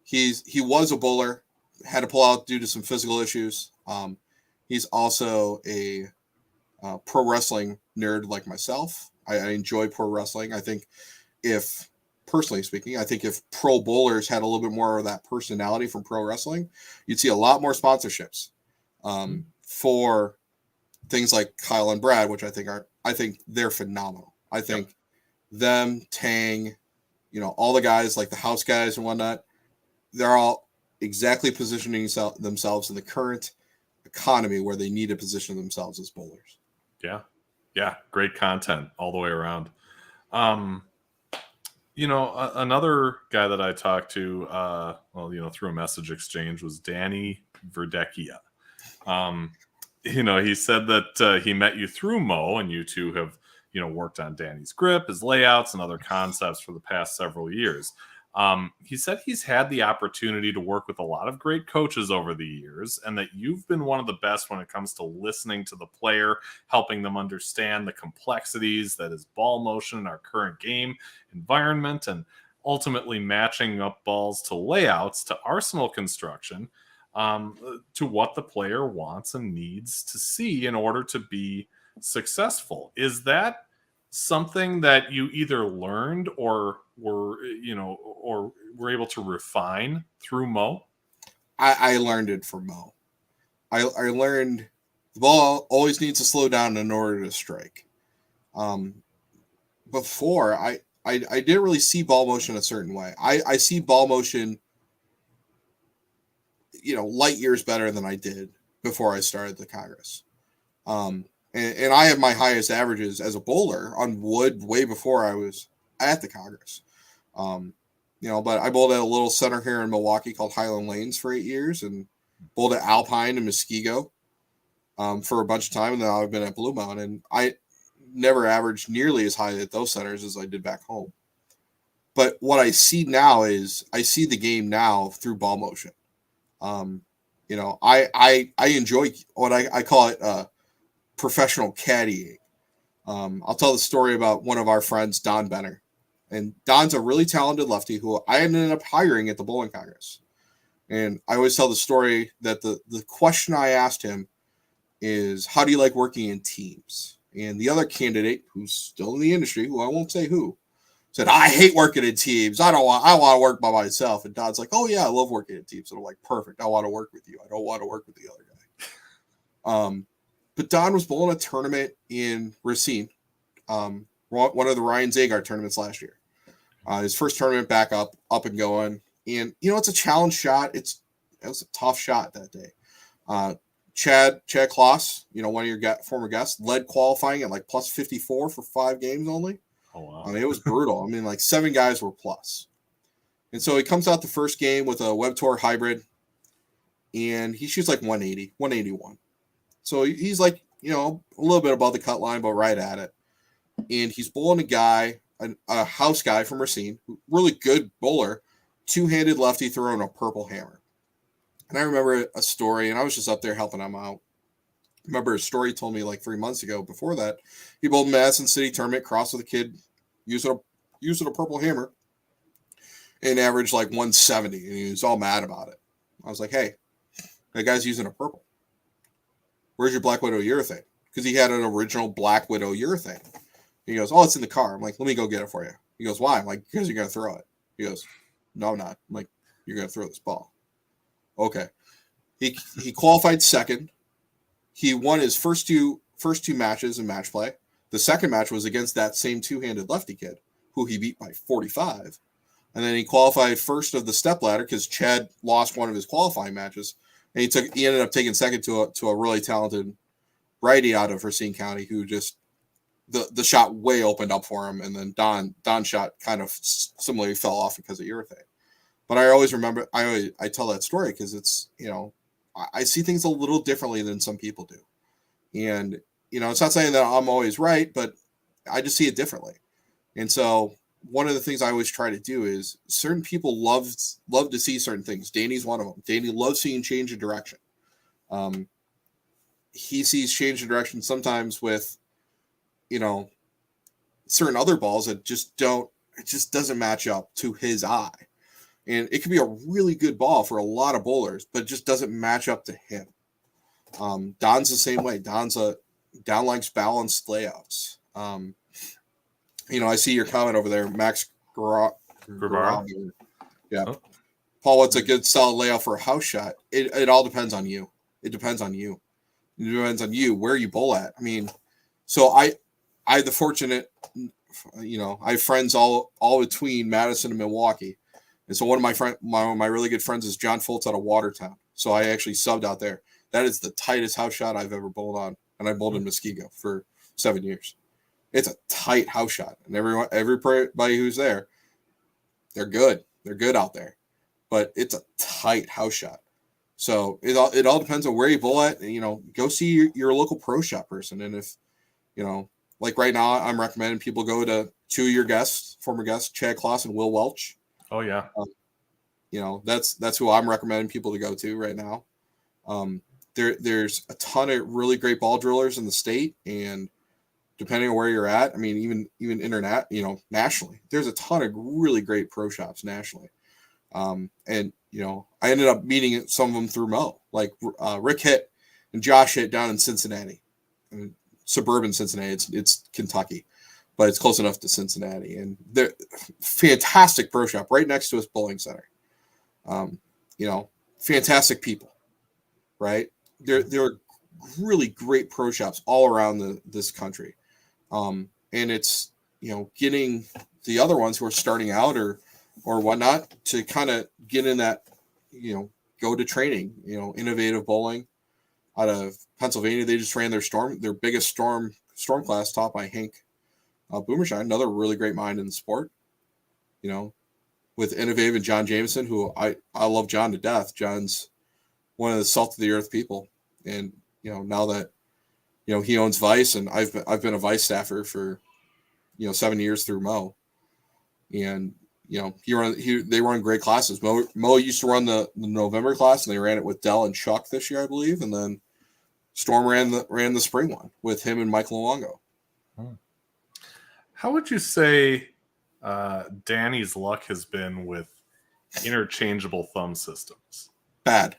He was a bowler, had to pull out due to some physical issues. He's also a pro wrestling nerd like myself. I enjoy pro wrestling. I think personally speaking, if pro bowlers had a little bit more of that personality from pro wrestling, you'd see a lot more sponsorships for things like Kyle and Brad, which I think they're phenomenal. I think them, Tang, all the guys like the house guys and whatnot, they're all exactly positioning themselves in the current economy where they need to position themselves as bowlers. Yeah. Great content all the way around. Another guy that I talked to, through a message exchange was Danny Verdecca. He said that he met you through Mo, and you two have, worked on Danny's grip, his layouts, and other concepts for the past several years. He said he's had the opportunity to work with a lot of great coaches over the years, and that you've been one of the best when it comes to listening to the player, helping them understand the complexities that is ball motion in our current game environment, and ultimately matching up balls to layouts to arsenal construction, to what the player wants and needs to see in order to be successful. Is that something that you either learned or were able to refine through Mo? I learned it from Mo. I learned the ball always needs to slow down in order to strike. Before I didn't really see ball motion a certain way. I see ball motion, light years better than I did before I started the Congress. And I have my highest averages as a bowler on wood way before I was at the Congress. But I bowled at a little center here in Milwaukee called Highland Lanes for 8 years, and bowled at Alpine and Muskego for a bunch of time. And then I've been at Blue Mountain, and I never averaged nearly as high at those centers as I did back home. But what I see now is I see the game now through ball motion. I enjoy what I call it professional caddying. I'll tell the story about one of our friends, Don Benner. And Don's a really talented lefty who I ended up hiring at the Bowling Congress. And I always tell the story that the question I asked him is, how do you like working in teams? And the other candidate, who's still in the industry, who I won't say who, said, I hate working in teams. I want to work by myself. And Don's like, oh yeah, I love working in teams. And I'm like, perfect. I want to work with you. I don't want to work with the other guy. But Don was bowling a tournament in Racine, one of the Ryan Zagar tournaments last year. His first tournament back up and going. And, it's a challenge shot. It was a tough shot that day. Chad Kloss, one of your former guests, led qualifying at like plus 54 for 5 games only. Oh, wow. It was brutal. 7 guys were plus. And so he comes out the first game with a Web Tour hybrid, and he shoots like 180, 181. So he's like, a little bit above the cut line, but right at it. And he's bowling a guy, a house guy from Racine, really good bowler, 2-handed lefty throwing a purple hammer. And I remember a story, and I was just up there helping him out. I remember a story he told me like 3 months ago. Before that, he bowled Madison City tournament, crossed with a kid, using a purple hammer, and averaged like 170. And he was all mad about it. I was like, hey, that guy's using a purple. Where's your Black Widow urethane? Because he had an original Black Widow urethane. He goes, oh, it's in the car. I'm like, let me go get it for you. He goes, why? I'm like, because you're going to throw it. He goes, No, I'm not. I'm like, you're going to throw this ball. Okay. He qualified second. He won his first two matches in match play. The second match was against that same two-handed lefty kid who he beat by 45. And then he qualified first of the step ladder because Chad lost one of his qualifying matches. And he ended up taking second to a really talented righty out of Racine County who just the shot way opened up for him. And then Don's shot kind of similarly fell off because of urethane. But I always remember, I tell that story because it's, I see things a little differently than some people do. And, it's not saying that I'm always right, but I just see it differently. And so one of the things I always try to do is certain people love to see certain things. Danny's one of them. Danny loves seeing change of direction. He sees change of direction sometimes with, certain other balls that just doesn't match up to his eye. And it could be a really good ball for a lot of bowlers, but it just doesn't match up to him. Don's the same way. Don likes balanced layouts. I see your comment over there, Max Guevara. Yeah. Oh. Paul, what's a good solid layout for a house shot? It all depends on you. It depends on you. It depends on you, where you bowl at. I mean, so I have the fortunate, I have friends all between Madison and Milwaukee. And so one of my really good friends is John Foltz out of Watertown. So I actually subbed out there. That is the tightest house shot I've ever bowled on. And I bowled in Muskego for 7 years. It's a tight house shot. And everybody who's there, they're good. They're good out there. But it's a tight house shot. So it all depends on where you bowl at. And, go see your local pro shop person. And if, like right now, I'm recommending people go to two of your former guests, Chad Kloss and Will Welch. Oh, yeah. That's who I'm recommending people to go to right now. There's a ton of really great ball drillers in the state, and depending on where you're at, I mean, even internet, nationally, there's a ton of really great pro shops nationally. And I ended up meeting some of them through Mo, like Rick Hitt and Josh Hitt down in Cincinnati, suburban Cincinnati. It's Kentucky, but it's close enough to Cincinnati, and they're fantastic pro shop right next to us bowling center. Fantastic people, right? There are really great pro shops all around this country. And it's, getting the other ones who are starting out or whatnot to kind of get in that, go to training, Innovative Bowling out of Pennsylvania. They just ran their biggest storm class taught by Hank Boomershine, another really great mind in the sport, with Innovative and John Jameson, who I love John to death. John's one of the salt of the earth people. And, now that, he owns Vice, and I've been a Vice staffer for, 7 years through Mo. And, they run great classes. Mo used to run the November class, and they ran it with Dell and Chuck this year, I believe. And then Storm ran the spring one with him and Michael Luongo. How would you say Danny's luck has been with interchangeable thumb systems? Bad.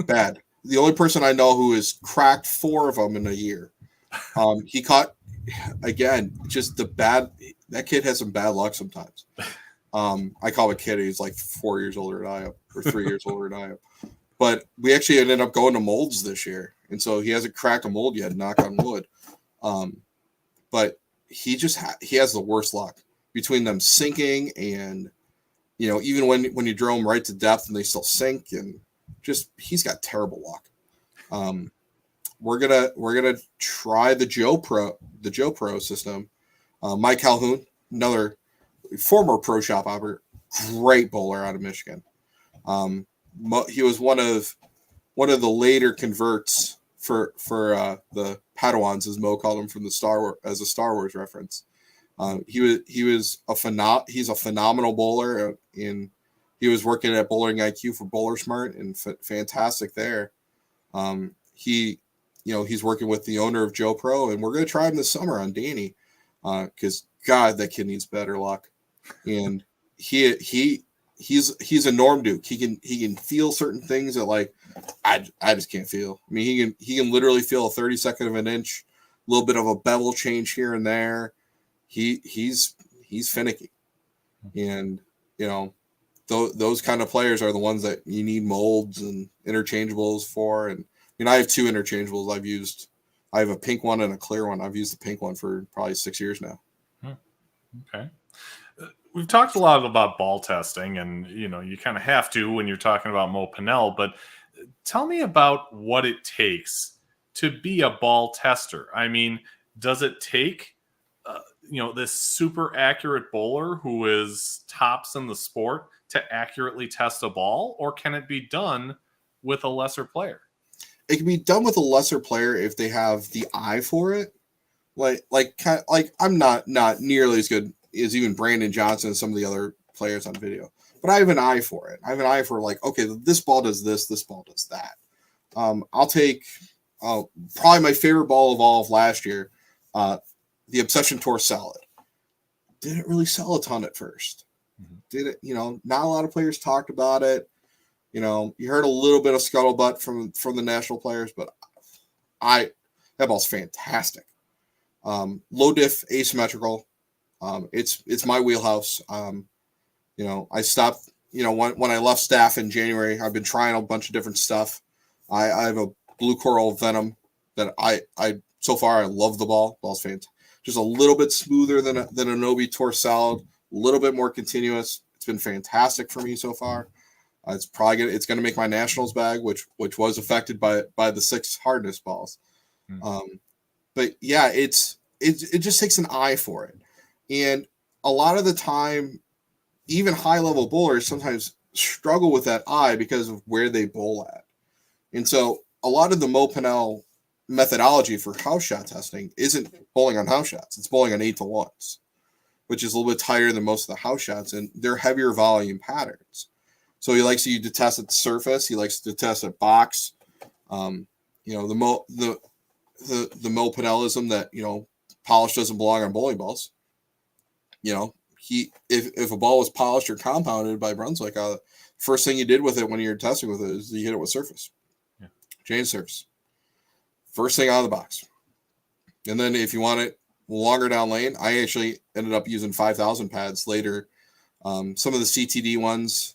Bad. The only person I know who has cracked 4 of them in a year. He caught, again, just that kid has some bad luck sometimes. I call him a kid. He's like 4 years older than I am, or 3 years older than I am. But we actually ended up going to molds this year. And so he hasn't cracked a mold yet, knock on wood. But he has the worst luck between them sinking and, even when you drill them right to depth and they still sink, and just, he's got terrible luck. We're gonna try the Joe Pro system. Mike Calhoun, another former pro shop operator, great bowler out of Michigan. He was one of the later converts for the Padawans, as Mo called them, from the Star Wars reference. He's a phenomenal bowler, and he was working at Bowling IQ for Bowler Smart, and fantastic there. He's working with the owner of Joe Pro, and we're going to try him this summer on Danny, because God, that kid needs better luck. And he's a Norm Duke. He can feel certain things that, like, I just can't feel. I mean, he can literally feel a 32nd of an inch, a little bit of a bevel change here and there. He's finicky, and those kind of players are the ones that you need molds and interchangeables for. And I have two interchangeables I've used. I have a pink one and a clear one. I've used the pink one for probably 6 years now. Okay. We've talked a lot about ball testing, and you kind of have to when you're talking about Mo Pinel, but tell me about what it takes to be a ball tester. I mean, does it take this super accurate bowler who is tops in the sport to accurately test a ball, or can it be done with a lesser player? It can be done with a lesser player if they have the eye for it. Like I'm not nearly as good as even Brandon Johnson and some of the other players on video, but I have an eye for it. I have an eye for like, okay, this ball does this ball does that. I'll take probably my favorite ball of all of last year, the Obsession Tour Salad. Didn't really sell a ton at first. Did it? Not a lot of players talked about it. You heard a little bit of scuttlebutt from the national players, but that ball's fantastic. Low diff, asymmetrical. It's my wheelhouse. I stopped. When I left staff in January, I've been trying a bunch of different stuff. I have a blue coral Venom that I so far I love the ball. Ball's fantastic. Just a little bit smoother than a Nobi Tour Salad. A little bit more continuous. It's been fantastic for me so far. It's gonna make my nationals bag, which was affected by the 6 hardness balls. But yeah, it just takes an eye for it, and a lot of the time, even high level bowlers sometimes struggle with that eye because of where they bowl at, and so a lot of the Mo Pinel methodology for house shot testing isn't bowling on house shots; it's bowling on 8-to-1s, which is a little bit tighter than most of the house shots, and they're heavier volume patterns. So he likes you to test at the surface. He likes to test at box. The Mo Pinelism that polish doesn't belong on bowling balls. If a ball was polished or compounded by Brunswick, first thing you did with it when you're testing with it is you hit it with surface, change surface. First thing out of the box, and then if you want it longer down lane, I actually ended up using 5,000 pads later. Some of the CTD ones.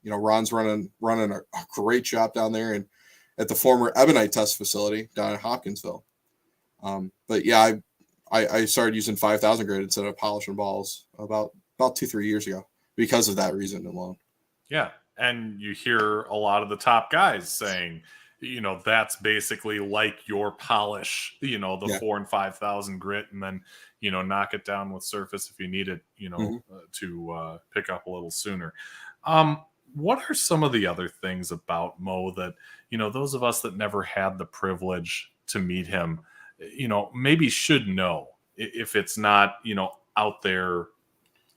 Ron's running a great job down there and at the former Ebonite test facility down in Hopkinsville. But yeah, I started using 5,000 grit instead of polishing balls about 2-3 years ago because of that reason alone. Yeah. And you hear a lot of the top guys saying, that's basically like your polish, the 4,000 and 5,000 grit, and then, knock it down with surface if you need it, to pick up a little sooner. What are some of the other things about Mo that, those of us that never had the privilege to meet him, maybe should know if it's not, out there,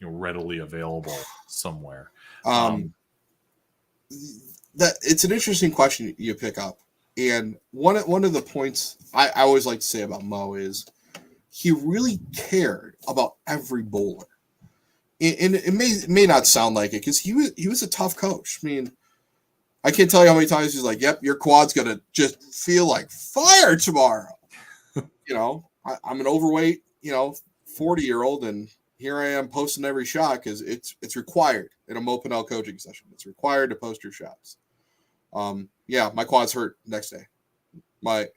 readily available somewhere? That it's an interesting question you pick up. And one of the points I always like to say about Mo is he really cared about every bowler. And it may not sound like it because he was a tough coach. I mean, I can't tell you how many times he's like, "Yep, your quad's gonna just feel like fire tomorrow." I'm an overweight, 40-year-old, and here I am posting every shot because it's required in a Mo Pinel coaching session. It's required to post your shots. My quads hurt next day. My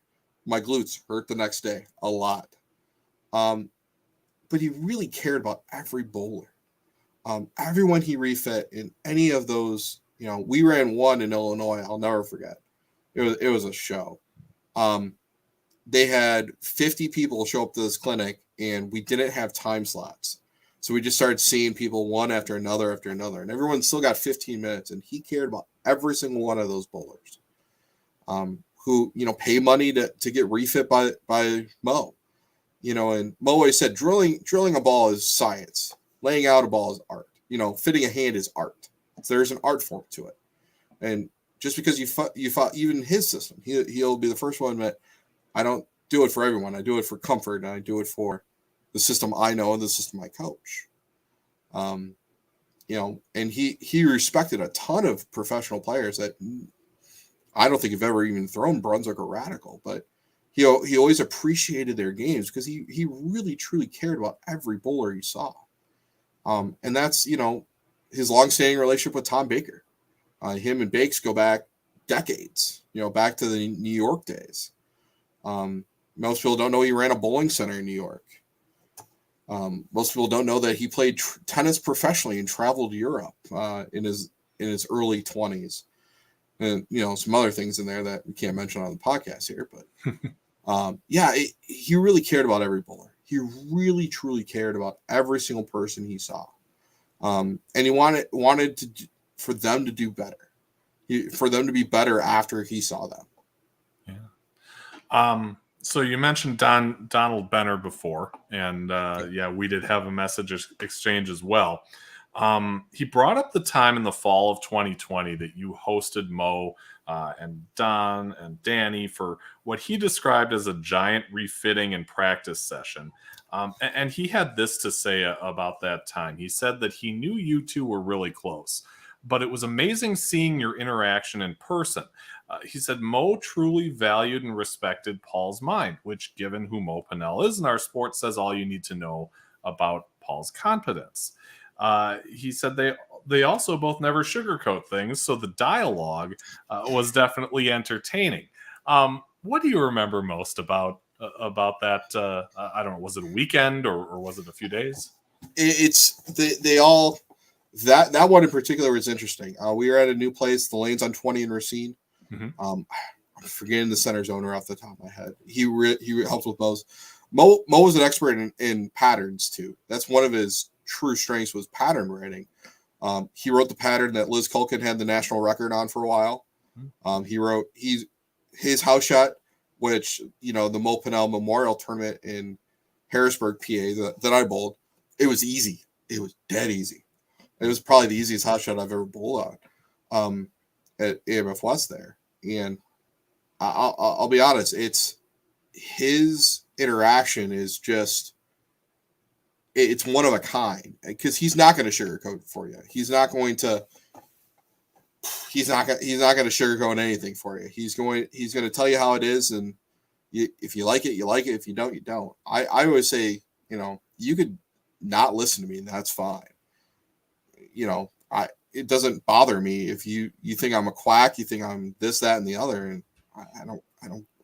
glutes hurt the next day a lot. But he really cared about every bowler. Everyone he refit in any of those, we ran one in Illinois. I'll never forget. It was a show. They had 50 people show up to this clinic, and we didn't have time slots. So we just started seeing people one after another, and everyone still got 15 minutes. And he cared about every single one of those bowlers, who pay money to get refit by Mo. And Mo always said drilling a ball is science. Laying out a ball is art. Fitting a hand is art. So there's an art form to it. And just because you fought even his system, he'll be the first one that I don't do it for everyone. I do it for comfort, and I do it for the system I know and the system I coach. And he respected a ton of professional players that I don't think have ever even thrown Brunswick or Radical, but he always appreciated their games because he really truly cared about every bowler he saw. And that's his longstanding relationship with Tom Baker. Him and Bakes go back decades, back to the New York days. Most people don't know he ran a bowling center in New York. Most people don't know that he played tennis professionally and traveled Europe in his early 20s. And, some other things in there that we can't mention on the podcast here. But, he really cared about every bowler. He really, truly cared about every single person he saw. And he wanted for them to do better. For them to be better after he saw them. Yeah. So you mentioned Donald Benner before, and we did have a message exchange as well. He brought up the time in the fall of 2020 that you hosted Mo and Don and Danny for what he described as a giant refitting and practice session. And he had this to say about that time. He said that he knew you two were really close, but it was amazing seeing your interaction in person. He said Mo truly valued and respected Paul's mind, which, given who Mo Pinel is in our sport, says all you need to know about Paul's competence. He said they also both never sugarcoat things, so the dialogue was definitely entertaining. What do you remember most about that? I don't know. Was it a weekend or was it a few days? That one in particular was interesting. We were at a new place, the lanes on 20 in Racine. Mm-hmm. I'm forgetting the center's owner off the top of my head. He helps with those. Mo was an expert in patterns too. That's one of his true strengths, was pattern writing. He wrote the pattern that Liz Culkin had the national record on for a while. He wrote his house shot, which the Mo Pinel Memorial Tournament in Harrisburg, PA, that I bowled. It was easy. It was dead easy. It was probably the easiest house shot I've ever bowled on at AMF West there. And I'll be honest, it's his interaction is just, it's one of a kind, because he's not going to sugarcoat it for you. He's not going to sugarcoat anything for you. He's going to tell you how it is. And if you like it, you like it. If you don't, you don't. I always say, you could not listen to me and that's fine. It doesn't bother me if you think I'm a quack, you think I'm this, that, and the other. And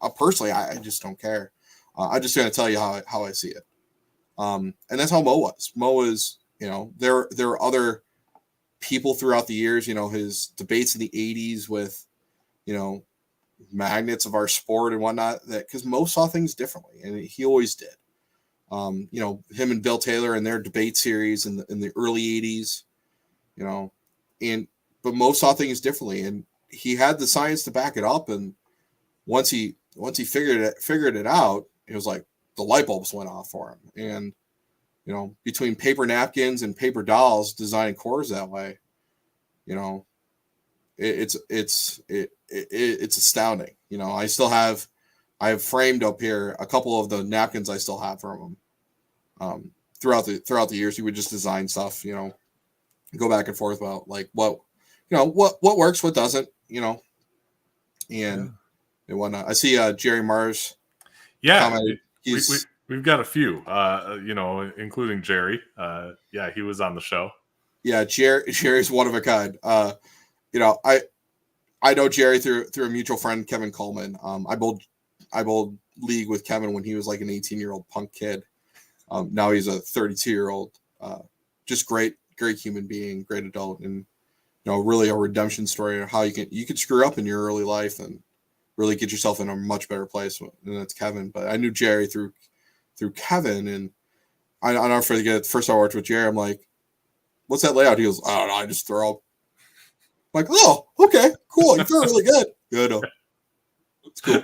I personally just don't care. I'm just going to tell you how I see it. And that's how Mo was. Mo is, there are other people throughout the years, his debates in the 80s with, magnets of our sport and whatnot, that because Mo saw things differently, and he always did. Him and Bill Taylor and their debate series in the early 80s, but Mo saw things differently, and he had the science to back it up. And once he figured it out, it was like the light bulbs went off for him. And between paper napkins and paper dolls designing cores that way, it's astounding. I have framed up here a couple of the napkins I still have from him. Throughout the years, he would just design stuff, go back and forth about like what works, what doesn't, and whatnot. I see Jerry Mars. Yeah, we've got a few, including Jerry. He was on the show. Yeah, Jerry's one of a kind. I know Jerry through a mutual friend, Kevin Coleman. I bowled league with Kevin when he was like an 18-year-old punk kid. Now he's a 32-year-old, just great human being, great adult, and really a redemption story of how you can screw up in your early life and really get yourself in a much better place. And that's Kevin. But I knew Jerry through Kevin, and I don't forget the first time I worked with Jerry, I'm like, "What's that layout?" He goes, "I don't know, I just throw." I'm like, "Oh, okay, cool. You throw really good." Good. It's cool.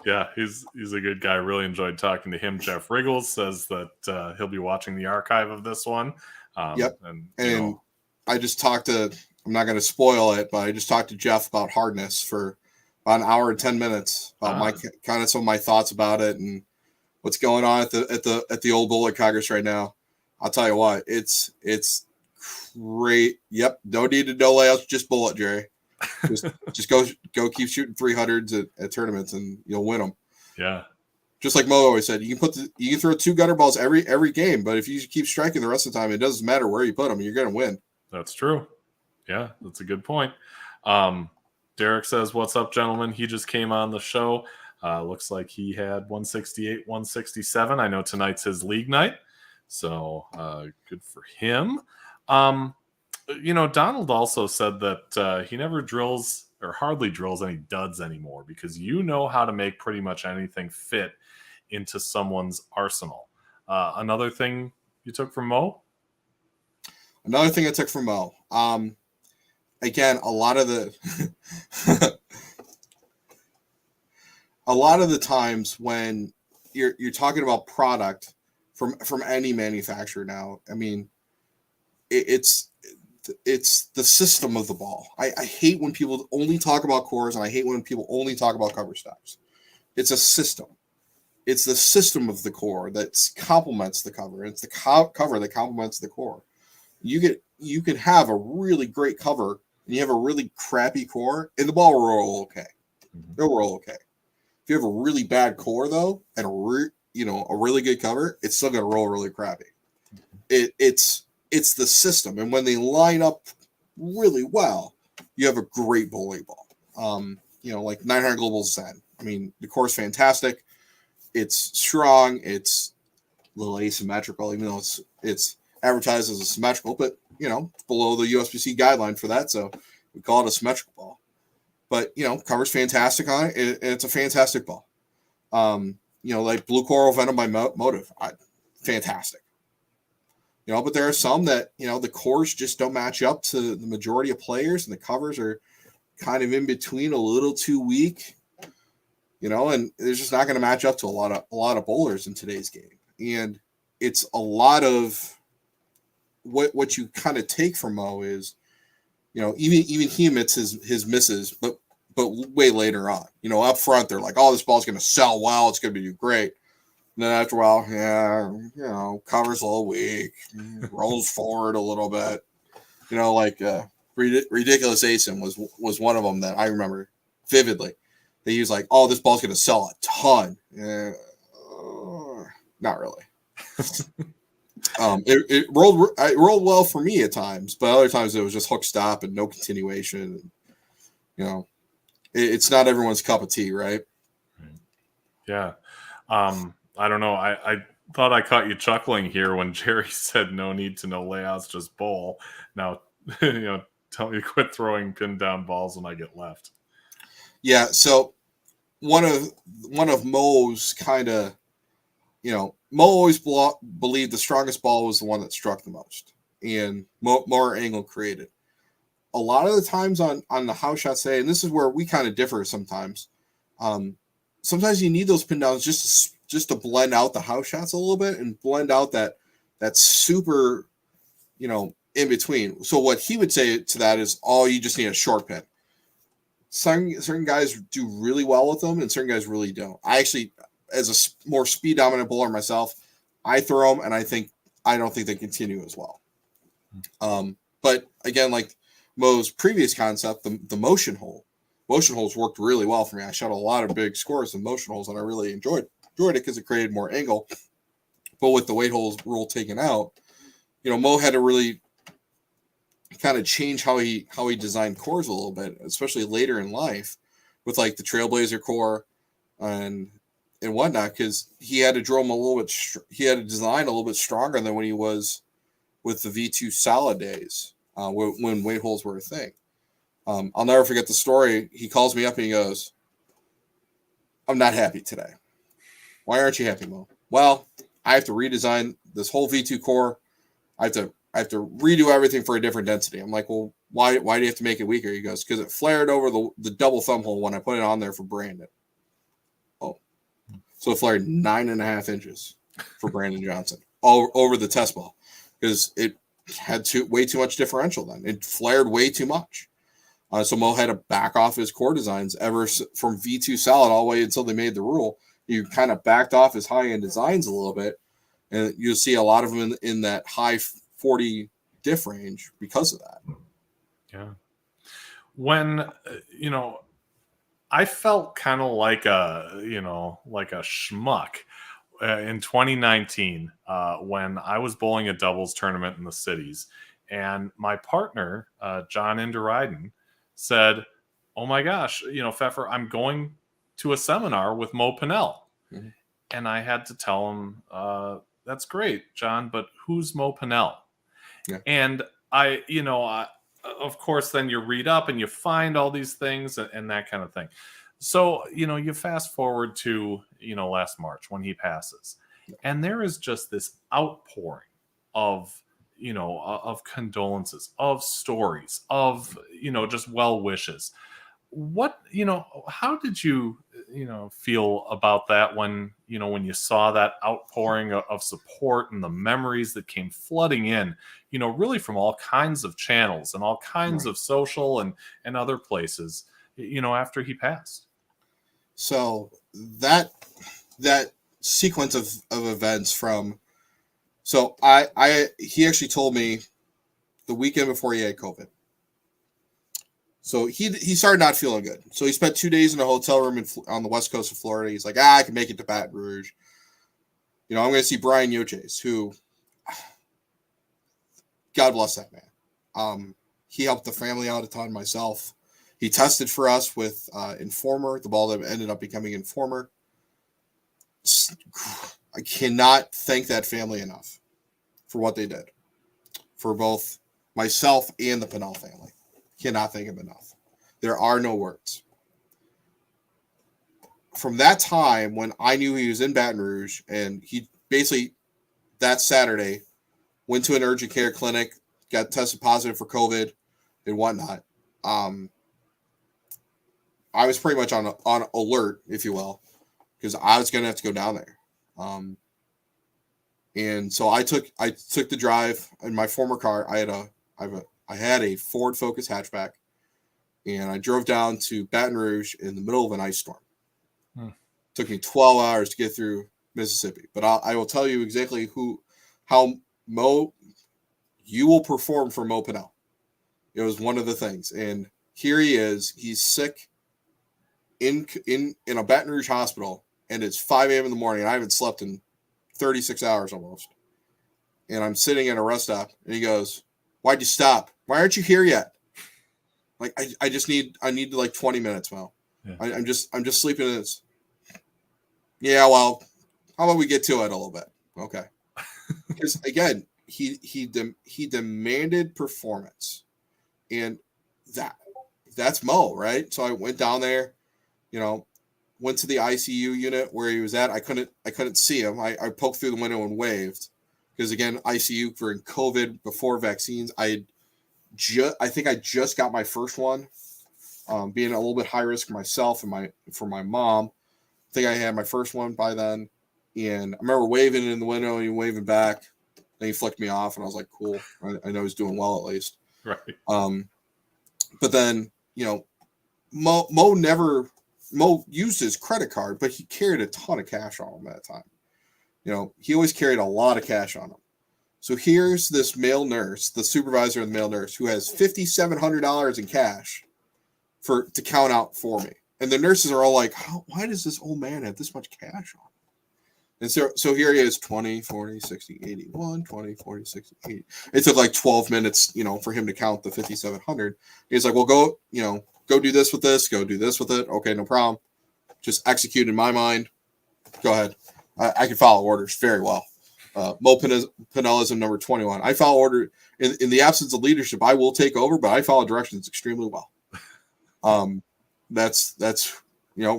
Yeah, he's a good guy. Really enjoyed talking to him. Jeff Riggles says that he'll be watching the archive of this one. Yep. And I just talked to, I'm not going to spoil it, but I just talked to Jeff about hardness for about an hour and 10 minutes about some of my thoughts about it and what's going on at the old Bowling Congress right now. I'll tell you what, it's great. Yep. No need to know layouts, just bullet, Jerry. Just go keep shooting 300s at tournaments and you'll win them. Yeah. Just like Mo always said, you can throw 2 gutter balls every game, but if you keep striking the rest of the time, it doesn't matter where you put them, you're going to win. That's true. Yeah, that's a good point. Derek says, "What's up, gentlemen?" He just came on the show. Looks like he had 168, 167. I know tonight's his league night, so good for him. Donald also said that he never drills or hardly drills any duds anymore because you know how to make pretty much anything fit into someone's arsenal. Another thing you took from Mo? Another thing I took from Mo. Again, a lot of the times when you're talking about product from any manufacturer now, I mean, it's the system of the ball. I hate when people only talk about cores, and I hate when people only talk about cover stocks. It's a system. It's the system of the core that complements the cover. It's the cover that complements the core. You can have a really great cover and you have a really crappy core, and the ball will roll okay. It'll roll okay. If you have a really bad core though, and a really good cover, it's still gonna roll really crappy. It's the system, and when they line up really well, you have a great bowling ball. Like 900 Global Zen. I mean, the core is fantastic. It's strong. It's a little asymmetrical, even though it's advertised as a symmetrical, but it's below the USPC guideline for that, so we call it a symmetrical ball. But cover's fantastic on it, and it's a fantastic ball. Like Blue Coral Venom by Motive, fantastic. But there are some that the cores just don't match up to the majority of players, and the covers are kind of in between, a little too weak. And it's just not going to match up to a lot of bowlers in today's game. And it's a lot of what you kind of take from Mo is, even he admits his misses, but way later on. Up front they're like, oh, this ball's going to sell well, it's going to be great. And then after a while, yeah, cover's a little weak, rolls forward a little bit. Like Ridiculous Asin was one of them that I remember vividly. He was like, oh, this ball's going to sell a ton. Not really. It rolled well for me at times, but other times it was just hook stop and no continuation. It's not everyone's cup of tea, right? Yeah. I don't know. I thought I caught you chuckling here when Jerry said no need to know layouts, just bowl. Now, tell me to quit throwing pinned down balls when I get left. Yeah. So one of Mo's kind of, Mo always believed the strongest ball was the one that struck the most, and more angle created. A lot of the times on the house shot say, and this is where we kind of differ sometimes. Sometimes you need those pin downs just to blend out the house shots a little bit and blend out that super, in between. So what he would say to that is, oh, you just need a short pin. Certain guys do really well with them, and certain guys really don't. I actually, as a more speed dominant bowler myself, I throw them, and I don't think they continue as well. But again, like Mo's previous concept, the motion holes worked really well for me. I shot a lot of big scores in motion holes, and I really enjoyed it because it created more angle. But with the weight holes rule taken out, Mo had to really kind of change how he designed cores a little bit, especially later in life with like the Trailblazer core and whatnot, because he had to drill them a little bit. He had to design a little bit stronger than when he was with the V2 solid days, when weight holes were a thing. I'll never forget the story. He calls me up and he goes, "I'm not happy today." "Why aren't you happy, Mo?" "Well, I have to redesign this whole V2 core. I have to redo everything for a different density." I'm like, "Well, why do you have to make it weaker?" He goes, "Because it flared over the double thumb hole when I put it on there for Brandon." Oh, so it flared 9.5 inches for Brandon Johnson all over the test ball because it had way too much differential. Then it flared way too much. So Mo had to back off his core designs from V2 solid all the way until they made the rule. You kind of backed off his high end designs a little bit, and you'll see a lot of them in that high 40 diff range because of that. Yeah. When, I felt kind of like like a schmuck in 2019 when I was bowling a doubles tournament in the cities, and my partner John Inderiden said, "Oh my gosh, Pfeffer, I'm going to a seminar with Mo Pinel," Mm-hmm. and I had to tell him, "That's great, John, but who's Mo Pinel?" Yeah. And of course, then you read up and you find all these things and that kind of thing. So, you fast forward to, last March when he passes, and there is just this outpouring of, of condolences, of stories, of, just well wishes. How did you, feel about that when you saw that outpouring of support and the memories that came flooding in, really from all kinds of channels and all kinds Right. of social and other places, after he passed? So that sequence of events from so I he actually told me the weekend before he had COVID. So he started not feeling good. So he spent 2 days in a hotel room on the west coast of Florida. He's like, I can make it to Baton Rouge. I'm going to see Brian Yoches, who, God bless that man. He helped the family out a ton. Myself, he tested for us with Informer, the ball that ended up becoming Informer. I cannot thank that family enough for what they did for both myself and the Pinel family. Cannot thank him enough. There are no words. From that time when I knew he was in Baton Rouge, and he basically that Saturday went to an urgent care clinic, got tested positive for COVID and whatnot. I was pretty much on alert, if you will, because I was going to have to go down there. And so I took the drive in my former car. I had a Ford Focus hatchback, and I drove down to Baton Rouge in the middle of an ice storm. Took me 12 hours to get through Mississippi, but I will tell you exactly how you will perform for Mo Pinel. It was one of the things, and here he is. He's sick in a Baton Rouge hospital, and it's 5 a.m. in the morning, and I haven't slept in 36 hours almost. And I'm sitting at a rest stop, and he goes, "Why'd you stop? Why aren't you here yet?" Like, I need like 20 minutes, Mo. Yeah. I'm just sleeping in this. Yeah, well, how about we get to it a little bit? Okay. Because again, he demanded performance, and that's Mo, right? So I went down there, went to the ICU unit where he was at. I couldn't see him. I poked through the window and waved, because again, ICU for COVID before vaccines. I think I just got my first one, being a little bit high risk for myself and for my mom. I think I had my first one by then, and I remember waving in the window and he waving back. Then he flicked me off, and I was like, "Cool, I know he's doing well at least." Right. But then Mo used his credit card, but he carried a ton of cash on him at that time. He always carried a lot of cash on him. So here's this male nurse, the supervisor of the male nurse, who has $5,700 in cash to count out for me. And the nurses are all like, why does this old man have this much cash on him? And so here he is, 20, 40, 60, 80, 1, 20, 40, 60, 80. It took like 12 minutes, for him to count the 5,700. He's like, well, go do this with this, go do this with it. Okay, no problem. Just execute in my mind. Go ahead. I can follow orders very well. Mo Pinelism number 21. I follow order in the absence of leadership. I will take over, but I follow directions extremely well. That's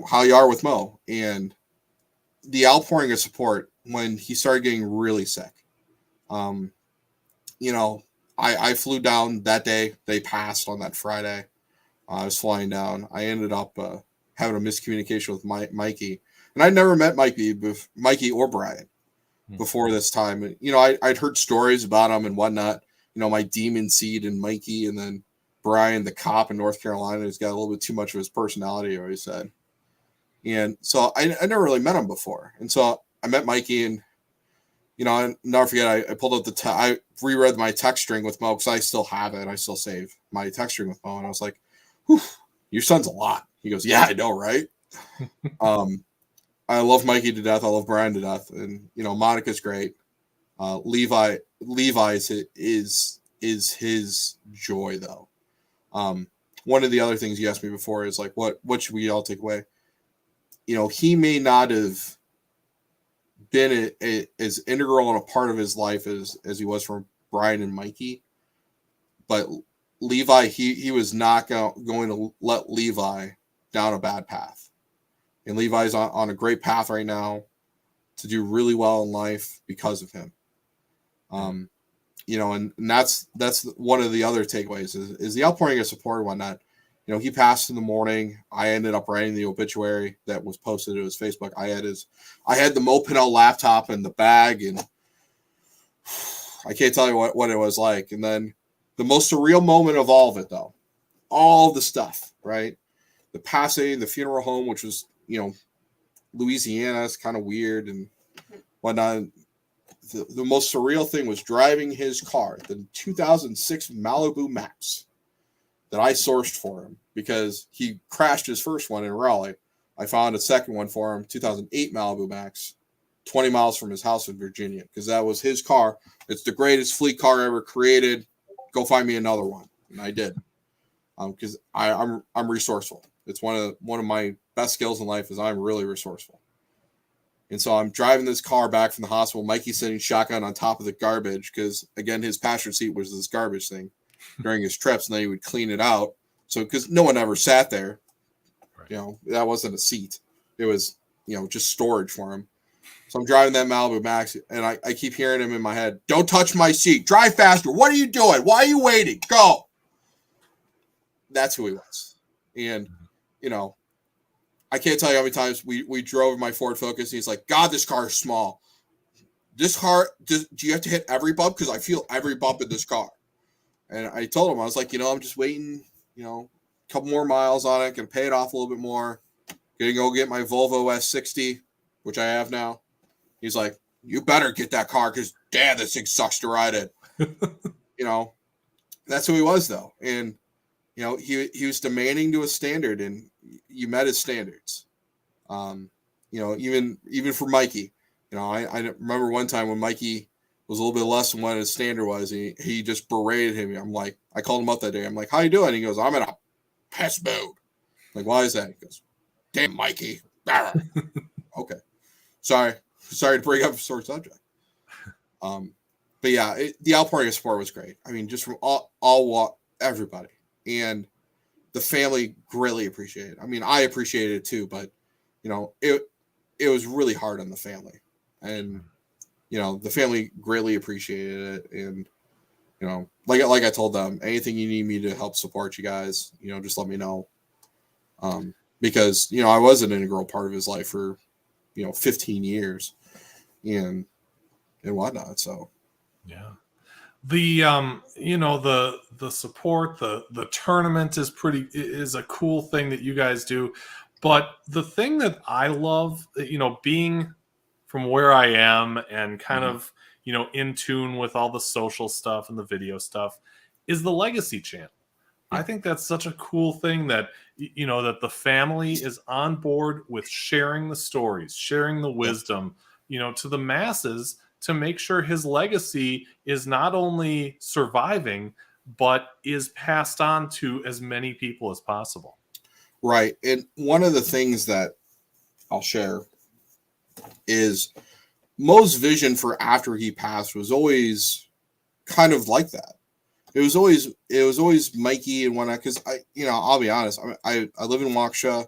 how you are with Mo. And the outpouring of support when he started getting really sick. I flew down that day. They passed on that Friday. I was flying down. I ended up having a miscommunication with Mikey, and I'd never met Mikey or Brian before this time. And, I'd heard stories about him and whatnot. My demon seed in Mikey, and then Brian, the cop in North Carolina, who's got a little bit too much of his personality, I always said. And so I never really met him before. And so I met Mikey, and, I never forget, I pulled up I reread my text string with Mo, because I still have it. I still save my text string with Mo. And I was like, whew, your son's a lot. He goes, yeah, I know, right? I love Mikey to death. I love Brian to death. And, Monica's great. Levi is his joy, though. One of the other things you asked me before is like, what should we all take away? He may not have been as integral and a part of his life as he was from Brian and Mikey, but Levi, he was not going to let Levi down a bad path. And Levi's on a great path right now to do really well in life because of him. And that's one of the other takeaways is the outpouring of support and whatnot. He passed in the morning. I ended up writing the obituary that was posted to his Facebook. I had the Mo Pinel laptop in the bag, and I can't tell you what it was like. And then the most surreal moment of all of it, though, all the stuff, right? The passing, the funeral home, which was, Louisiana, is kind of weird and whatnot. The most surreal thing was driving his car, the 2006 Malibu Max that I sourced for him because he crashed his first one in Raleigh. I found a second one for him, 2008 Malibu Max, 20 miles from his house in Virginia, because that was his car. It's the greatest fleet car ever created. Go find me another one. And I did. Because I'm resourceful. It's one of my best skills in life is I'm really resourceful. And so I'm driving this car back from the hospital. Mikey's sitting shotgun on top of the garbage because, again, his passenger seat was this garbage thing during his trips, and then he would clean it out. So because no one ever sat there, right. That wasn't a seat. It was, just storage for him. So I'm driving that Malibu Max, and I keep hearing him in my head, don't touch my seat. Drive faster. What are you doing? Why are you waiting? Go. That's who he was. And, I can't tell you how many times we drove my Ford Focus, and he's like, God, this car is small. This car, do you have to hit every bump? Because I feel every bump in this car. And I told him, I was like, I'm just waiting, a couple more miles on it, going to pay it off a little bit more. Going to go get my Volvo S60, which I have now. He's like, you better get that car because, damn, this thing sucks to ride it. That's who he was, though. And, he was demanding to a standard, and you met his standards. Even for Mikey, I remember one time when Mikey was a little bit less than what his standard was. He just berated him. I'm like, I called him up that day. I'm like, how you doing? He goes, I'm in a piss mood. I'm like, why is that? He goes, damn, Mikey. Okay. Sorry to bring up a sore subject. But yeah, the outpouring of support was great. I mean, just from all everybody. And the family greatly appreciated it. I mean, I appreciated it too, but it was really hard on the family. And the family greatly appreciated it. And like I told them, anything you need me to help support you guys, just let me know. Because I was an integral part of his life for 15 years and whatnot. So yeah. The the support, the tournament is a cool thing that you guys do. But the thing that I love, being from where I am and kind of, in tune with all the social stuff and the video stuff, is the Legacy channel. I think that's such a cool thing that, that the family is on board with sharing the stories, sharing the wisdom, to the masses, to make sure his legacy is not only surviving, but is passed on to as many people as possible. Right. And one of the things that I'll share is Mo's vision for after he passed was always kind of like that. It was always Mikey and whatnot. Because I'll be honest. I live in Waukesha.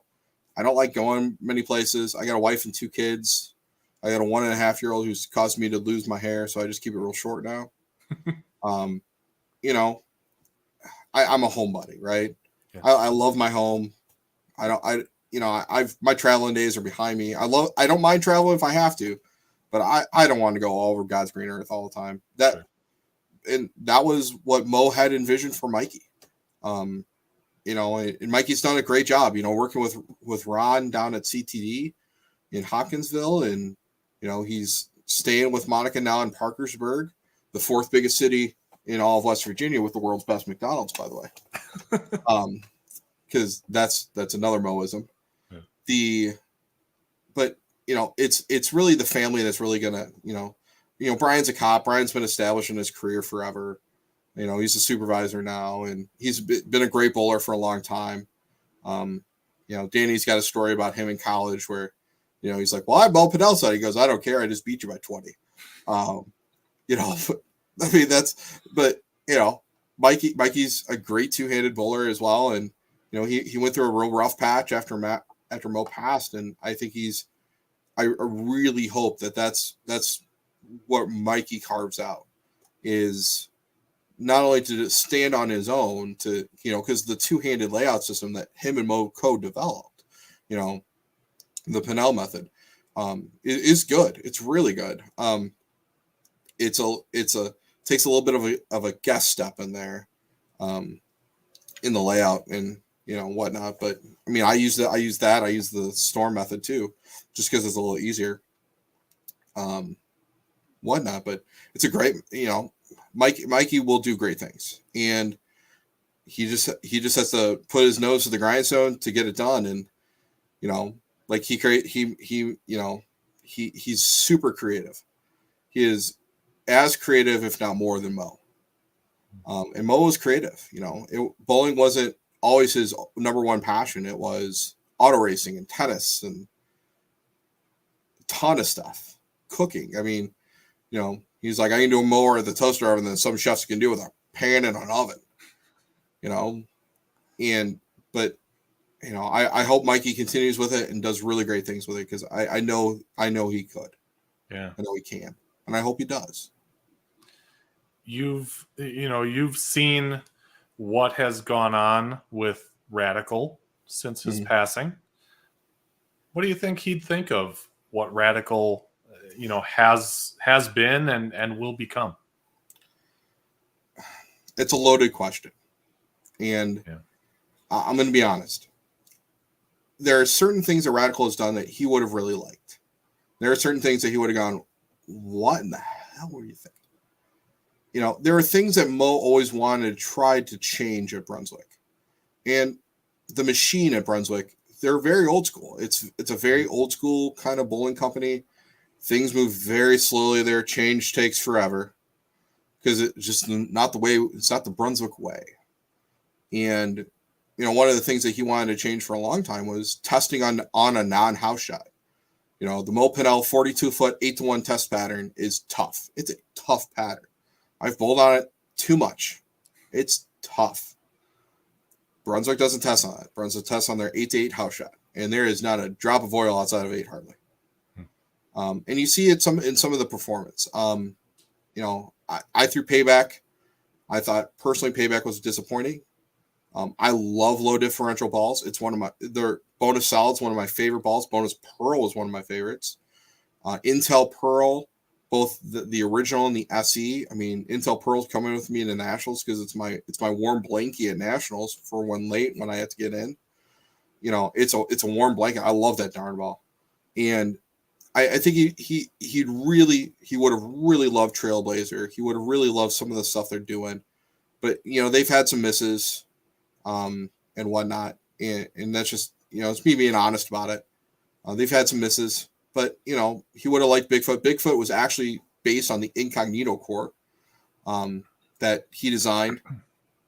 I don't like going many places. I got a wife and 2 kids. I got a 1.5-year-old who's caused me to lose my hair, so I just keep it real short now. I'm a homebody, right? Yeah. I love my home. My traveling days are behind me. I don't mind traveling if I have to, but I don't want to go all over God's green earth all the time. And that was what Mo had envisioned for Mikey. And Mikey's done a great job, working with Ron down at CTD in Hopkinsville, and he's staying with Monica now in Parkersburg, the 4th biggest city in all of West Virginia with the world's best McDonald's, by the way. because that's another Moism. Yeah. But it's really the family that's really gonna, Brian's a cop. Brian's been established in his career forever. He's a supervisor now, and he's been a great bowler for a long time. Danny's got a story about him in college where, he's like, well, I Mo Pinel side. He goes, I don't care. I just beat you by 20. I mean, Mikey's a great two-handed bowler as well. And, he went through a real rough patch after Mo passed. And I think I really hope that's what Mikey carves out, is not only to stand on his own, to, because the two-handed layout system that him and Mo co-developed, the Pinel method, is good. It's really good. Takes a little bit of a guest step in there, in the layout and whatnot. But I mean, I use the Storm method too, just because it's a little easier, whatnot. But it's a great, Mikey will do great things, and he just has to put his nose to the grindstone to get it done. And like he's super creative. He is as creative, if not more, than Mo. And Mo was creative. Bowling wasn't always his number one passion. It was auto racing and tennis and a ton of stuff. Cooking. I mean, he's like, I can do more at the toaster oven than some chefs can do with a pan and an oven. I hope Mikey continues with it and does really great things with it, because I know he could. Yeah. I know he can. And I hope he does. You've seen what has gone on with Radical since his passing. What do you think he'd think of what Radical, has been and will become? It's a loaded question. And I'm going to be honest. There are certain things that Radical has done that he would have really liked. There are certain things that he would have gone, what in the hell were you thinking? There are things that Mo always wanted to try to change at Brunswick. And the machine at Brunswick, they're very old school. It's a very old school kind of bowling company. Things move very slowly there. Change takes forever, because it's just not the way. It's not the Brunswick way. And one of the things that he wanted to change for a long time was testing on a non-house shot. The Mo Pinel 42-foot 8-to-1 test pattern is tough. It's a tough pattern. I've bowled on it too much. It's tough. Brunswick doesn't test on it. Brunswick tests on their 8-to-8 house shot, and there is not a drop of oil outside of 8 hardly. And you see it in some of the performance. I threw Payback. I thought personally Payback was disappointing. I love low differential balls. It's their Bonus Solid's one of my favorite balls. Bonus Pearl is one of my favorites. Intel Pearl, both the original and the SE. I mean, Intel Pearl's coming with me in the Nationals because it's my warm blankie at Nationals for when I have to get in. It's a warm blanket. I love that darn ball. And I think he would have really loved Trailblazer. He would have really loved some of the stuff they're doing. But they've had some misses, and whatnot. And that's just, it's me being honest about it. They've had some misses. But, he would have liked Bigfoot. Bigfoot was actually based on the Incognito core that he designed,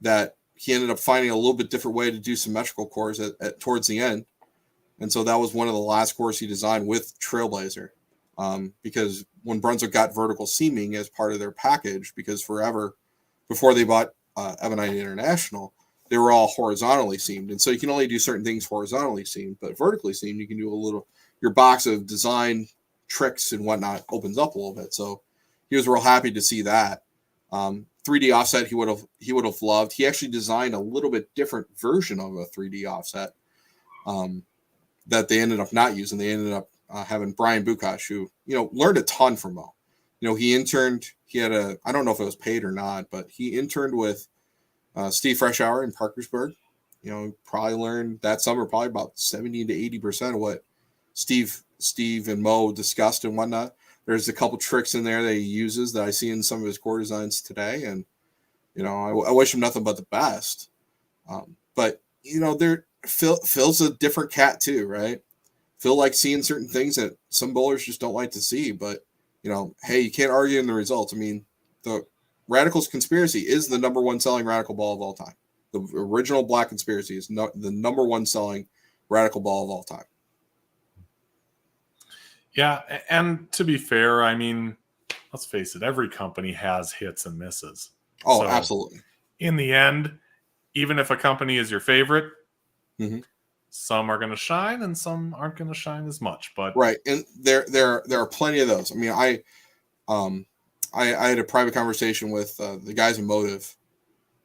that he ended up finding a little bit different way to do symmetrical cores towards the end. And so that was one of the last cores he designed with Trailblazer, because when Brunswick got vertical seaming as part of their package, because forever, before they bought Ebonite International, they were all horizontally seamed. And so you can only do certain things horizontally seamed, but vertically seamed, you can do your box of design tricks and whatnot opens up a little bit. So he was real happy to see that. 3D offset he would have loved. He actually designed a little bit different version of a 3D offset that they ended up not using. They ended up having Brian Bukash, who learned a ton from Mo. He interned. He had I don't know if it was paid or not, but he interned with Steve Freshour in Parkersburg. Probably learned that summer probably about 70 to 80% of what Steve and Mo discussed and whatnot. There's a couple tricks in there that he uses that I see in some of his core designs today. And, I wish him nothing but the best. But, Phil's a different cat too, right? Phil likes seeing certain things that some bowlers just don't like to see, but hey, you can't argue in the results. I mean, the Radicals Conspiracy is the number one selling Radical ball of all time. The original Black Conspiracy is the number one selling Radical ball of all time. Yeah, and to be fair, I mean, let's face it, every company has hits and misses. Oh, so, absolutely. In the end, even if a company is your favorite, mm-hmm. some are going to shine and some aren't going to shine as much. But right, and there are plenty of those. I mean, I had a private conversation with the guys in Motive,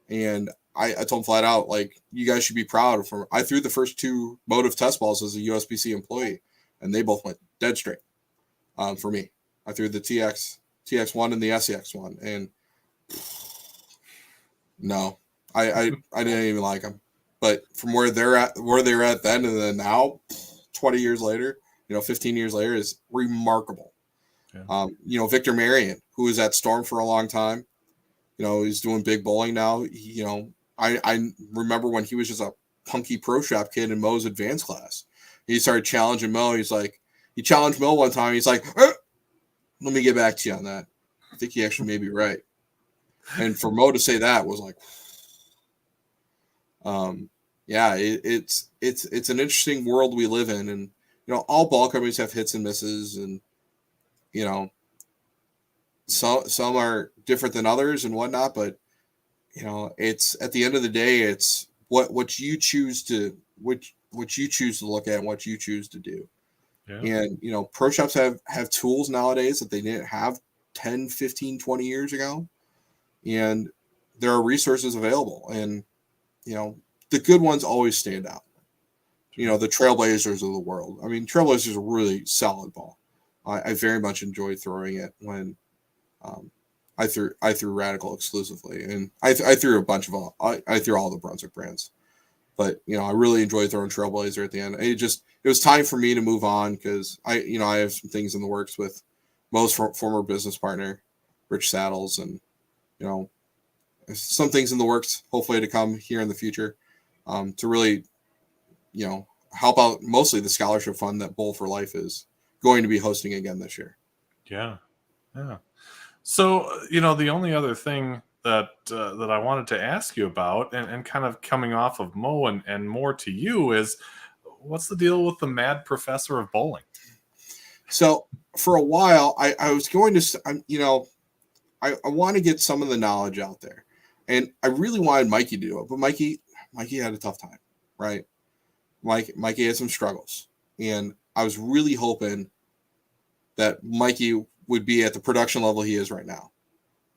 and I told them flat out, like, you guys should be proud of. I threw the first 2 Motive test balls as a USBC employee, and they both went dead straight. For me, I threw the TX1 and the SEX one, and no, I didn't even like them. But from where they're at then and then now, 20 years later, 15 years later, is remarkable. Yeah. Victor Marion, who was at Storm for a long time, he's doing big bowling now. I remember when he was just a punky pro shop kid in Mo's advanced class. He started challenging Mo. He challenged Mo one time. He's like, let me get back to you on that. I think he actually may be right. And for Mo to say that was like, yeah, it's an interesting world we live in. And, all ball companies have hits and misses, and, some are different than others and whatnot, but, it's at the end of the day, it's what you choose to, what you choose to look at and what you choose to do. Yeah. And, pro shops have tools nowadays that they didn't have 10, 15, 20 years ago. And there are resources available. And, the good ones always stand out. The Trailblazers of the world. I mean, Trailblazers is a really solid ball. I very much enjoyed throwing it when I threw Radical exclusively. And I threw a bunch of I threw all the Brunswick brands. But, I really enjoyed throwing Trailblazer at the end. It was time for me to move on because I have some things in the works with Mo's former business partner, Rich Saddles, and, some things in the works, hopefully to come here in the future, to really, help out mostly the scholarship fund that Bowl for Life is going to be hosting again this year. Yeah. Yeah. So, the only other thing that I wanted to ask you about, and kind of coming off of Mo and more to you, is what's the deal with the Mad Professor of Bowling? So for a while, I was going to, I want to get some of the knowledge out there, and I really wanted Mikey to do it, but Mikey had a tough time, right? Mikey had some struggles, and I was really hoping that Mikey would be at the production level he is right now.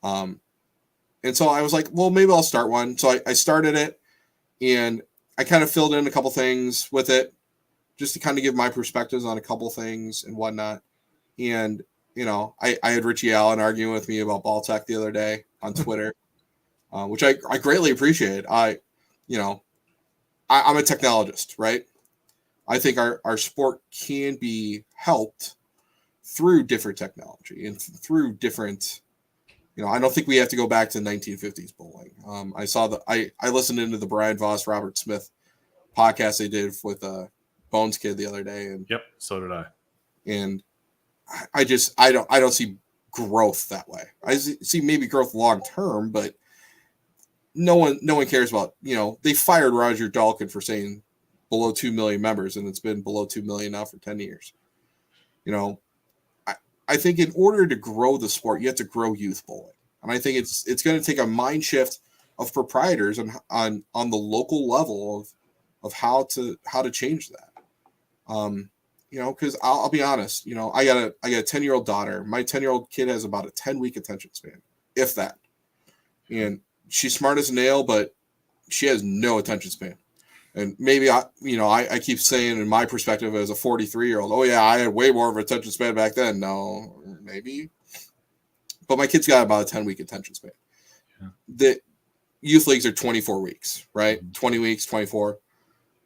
And so I was like, well, maybe I'll start one. So I started it, and I kind of filled in a couple things with it just to kind of give my perspectives on a couple things and whatnot. And, I had Richie Allen arguing with me about ball tech the other day on Twitter, which I greatly appreciate. I'm a technologist, right? I think our sport can be helped through different technology and through different, I don't think we have to go back to 1950s bowling. I listened into the Brian Voss, Robert Smith podcast they did with Bones Kid the other day. And yep, so did I. And I don't see growth that way. I see maybe growth long term, but no one cares about, they fired Roger Dalkin for saying below 2 million members, and it's been below 2 million now for 10 years. I think in order to grow the sport, you have to grow youth bowling. And I think it's going to take a mind shift of proprietors on the local level of how to change that. Because I'll be honest, I got a 10-year-old daughter. My 10-year-old kid has about a 10-week attention span, if that. And she's smart as a nail, but she has no attention span. And maybe I keep saying in my perspective as a 43-year-old, oh yeah, I had way more of an attention span back then. No, maybe. But my kid's got about a 10-week attention span. Yeah. The youth leagues are 24 weeks, right? Mm-hmm. 20 weeks, 24.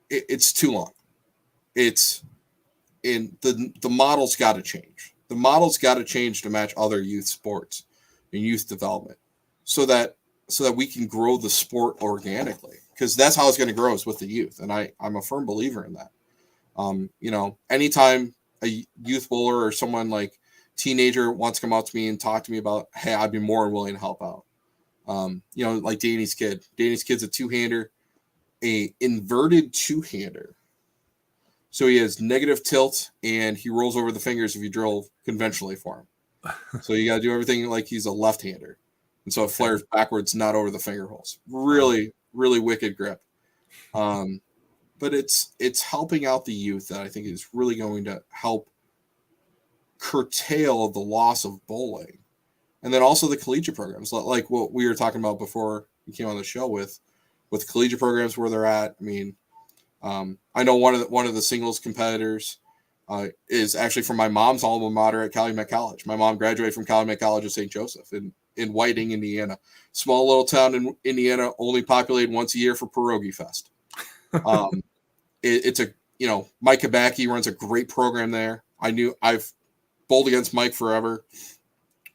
It's too long. The model's got to change. The model's got to change to match other youth sports and youth development so that we can grow the sport organically. because that's how it's going to grow is with the youth. And I'm a firm believer in that. You know, anytime a youth bowler or someone like teenager wants to come up to me and talk to me about, hey, I'd be more than willing to help out. You know, like Danny's kid. Danny's kid's a two-hander, a inverted two-hander. So he has negative tilt and he rolls over the fingers if you drill conventionally for him. So you got to do everything like he's a left-hander. And so it flares backwards, not over the finger holes. Really, really wicked grip. But it's helping out the youth that I think is really going to help curtail the loss of bowling. And then also the collegiate programs, like what we were talking about before we came on the show with collegiate programs where they're at. I mean, I know one of the singles competitors is actually from my mom's alma mater at Calumet College. My mom graduated from Calumet College of St. Joseph in Whiting, Indiana. Small little town in Indiana, only populated once a year for Pierogi Fest. It's Mike Kabacki runs a great program there. I've bowled against Mike forever.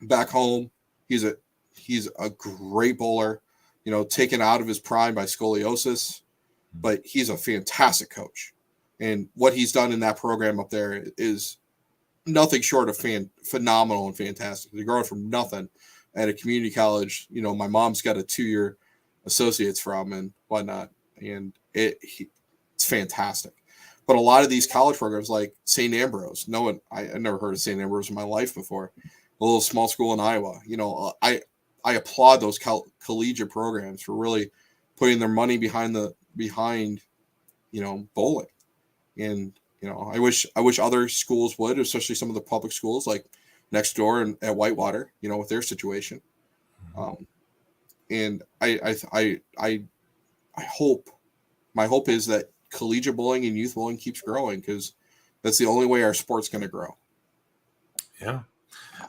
Back home, he's a great bowler, you know, taken out of his prime by scoliosis, but he's a fantastic coach. And what he's done in that program up there is nothing short of phenomenal and fantastic. They're growing from nothing at a community college. You know, my mom's got a 2-year associates from and whatnot, and it's fantastic. But a lot of these college programs like St. Ambrose, I never heard of St. Ambrose in my life before. A little small school in Iowa. You know, I applaud those collegiate programs for really putting their money behind you know, bowling. And, you know, I wish other schools would, especially some of the public schools like next door and at Whitewater, you know, with their situation. And I hope, my hope is that collegiate bowling and youth bowling keeps growing, because that's the only way our sport's going to grow. Yeah.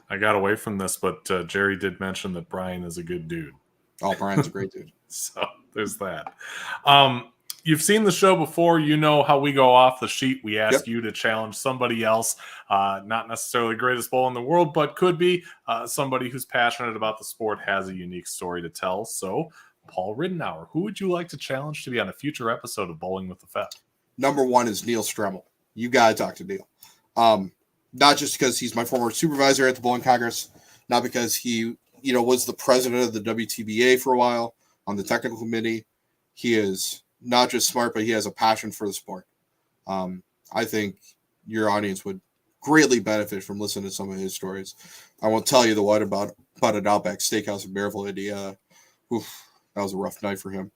I got away from this, but Jerry did mention that Brian is a good dude. Oh, Brian's a great dude. So there's that. You've seen the show before. You know how we go off the sheet. We ask you to challenge somebody else, not necessarily the greatest bowler in the world, but could be somebody who's passionate about the sport, has a unique story to tell. So, Paul Ridenour, who would you like to challenge to be on a future episode of Bowling with the Fef? Number one is Neil Stremmel. You got to talk to Neil. Not just because he's my former supervisor at the Bowling Congress, not because he, you know, was the president of the WTBA for a while on the technical committee. He is not just smart, but he has a passion for the sport. I think your audience would greatly benefit from listening to some of his stories. I won't tell you the what about an Outback Steakhouse in Bearville, Indiana. Oof, that was a rough night for him.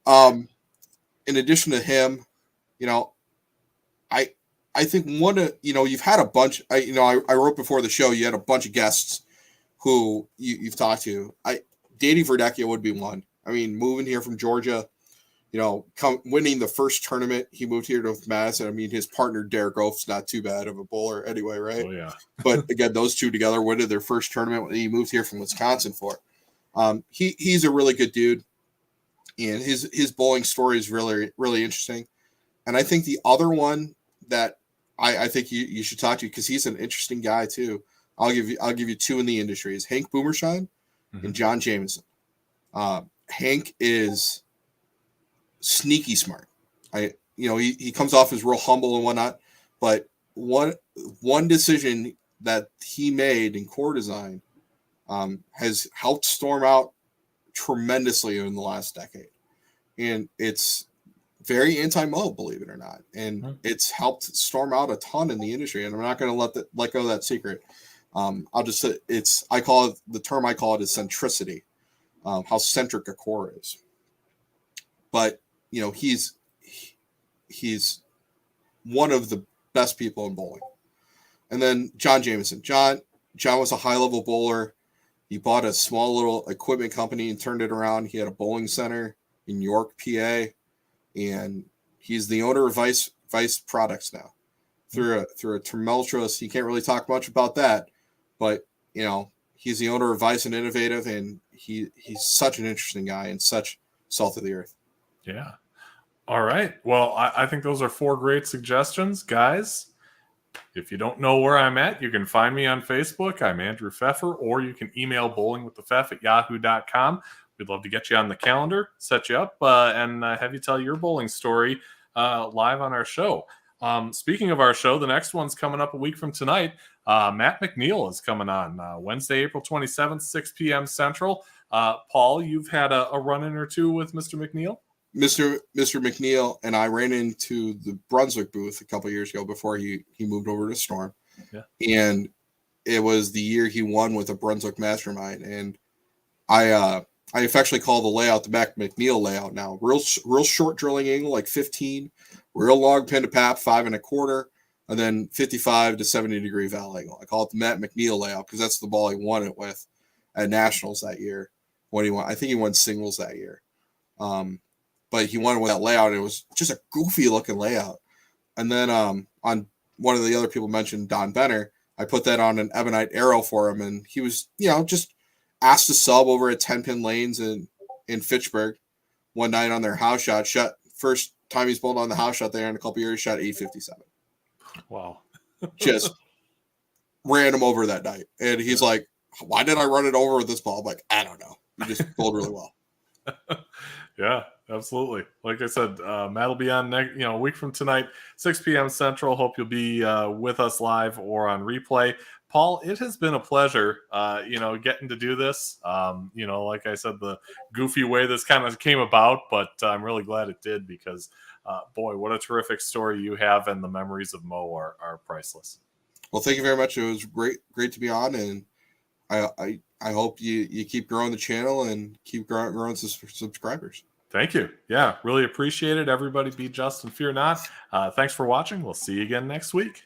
In addition to him, you know, I think you've had a bunch. I wrote before the show. You had a bunch of guests who you've talked to. Danny Verdecca would be one. I mean, moving here from Georgia, you know, winning the first tournament, he moved here to Madison. I mean, his partner Derek Oaf's not too bad of a bowler anyway, right? Oh yeah. But again, those two together winning their first tournament when he moved here from Wisconsin for. He's a really good dude, and his bowling story is really, really interesting. And I think the other one that I think you should talk to, because he's an interesting guy too. I'll give you two in the industry, is Hank Boomershine and John Jameson. Hank is sneaky smart. He comes off as real humble and whatnot, but one decision that he made in core design has helped Storm out tremendously in the last decade, and it's very anti-Mo, believe it or not, and it's helped Storm out a ton in the industry. And I'm not going to let go of that secret. I'll just say I call it is centricity, how centric a core is. But you know, he's one of the best people in bowling. And then John Jameson. John was a high-level bowler. He bought a small little equipment company and turned it around. He had a bowling center in York, PA. And he's the owner of Vice Products now, through a tumultuous. He can't really talk much about that, but you know, he's the owner of Vice and Innovative, and he's such an interesting guy and such salt of the earth. Yeah. All right. Well, I think those are 4 great suggestions, guys. If you don't know where I'm at, you can find me on Facebook. I'm Andrew Pfeffer, or you can email bowlingwiththefef@yahoo.com. we'd love to get you on the calendar, set you up, and have you tell your bowling story live on our show. Speaking of our show, the next one's coming up a week from tonight. Matt Mcneil is coming on Wednesday, April 27th, 6 p.m. Central. Paul, you've had a run-in or two with Mr. Mcneil? Mr. Mcneil and I ran into the Brunswick booth a couple years ago before he moved over to Storm. Yeah. And it was the year he won with a Brunswick Mastermind. And I affectionately call the layout the Mcneil layout now. Real short drilling angle, like 15, real long pin to pap, 5 1/4, and then 55 to 70 degree valve angle. I call it the Matt Mcneil layout because that's the ball he won it with at Nationals that year. When he won, I think he won singles that year. But he won with that layout, and it was just a goofy looking layout. And then on one of the other people mentioned, Don Benner, I put that on an Ebonite arrow for him, and he was, just asked to sub over at 10-pin lanes in Fitchburg one night on their house shot. First time he's bowled on the house shot there in a couple years, shot 857. Wow. Just ran him over that night. And he's like, why did I run it over with this ball? I'm like, I don't know. You just bowled really well. Yeah, absolutely. Like I said, Matt will be on a week from tonight, 6 p.m. Central. Hope you'll be with us live or on replay. Paul, it has been a pleasure, getting to do this. Like I said, the goofy way this kind of came about, but I'm really glad it did because, boy, what a terrific story you have, and the memories of Mo are priceless. Well, thank you very much. It was great to be on, and I hope you keep growing the channel and keep growing subscribers. Thank you. Yeah, really appreciate it. Everybody be just and fear not. Thanks for watching. We'll see you again next week.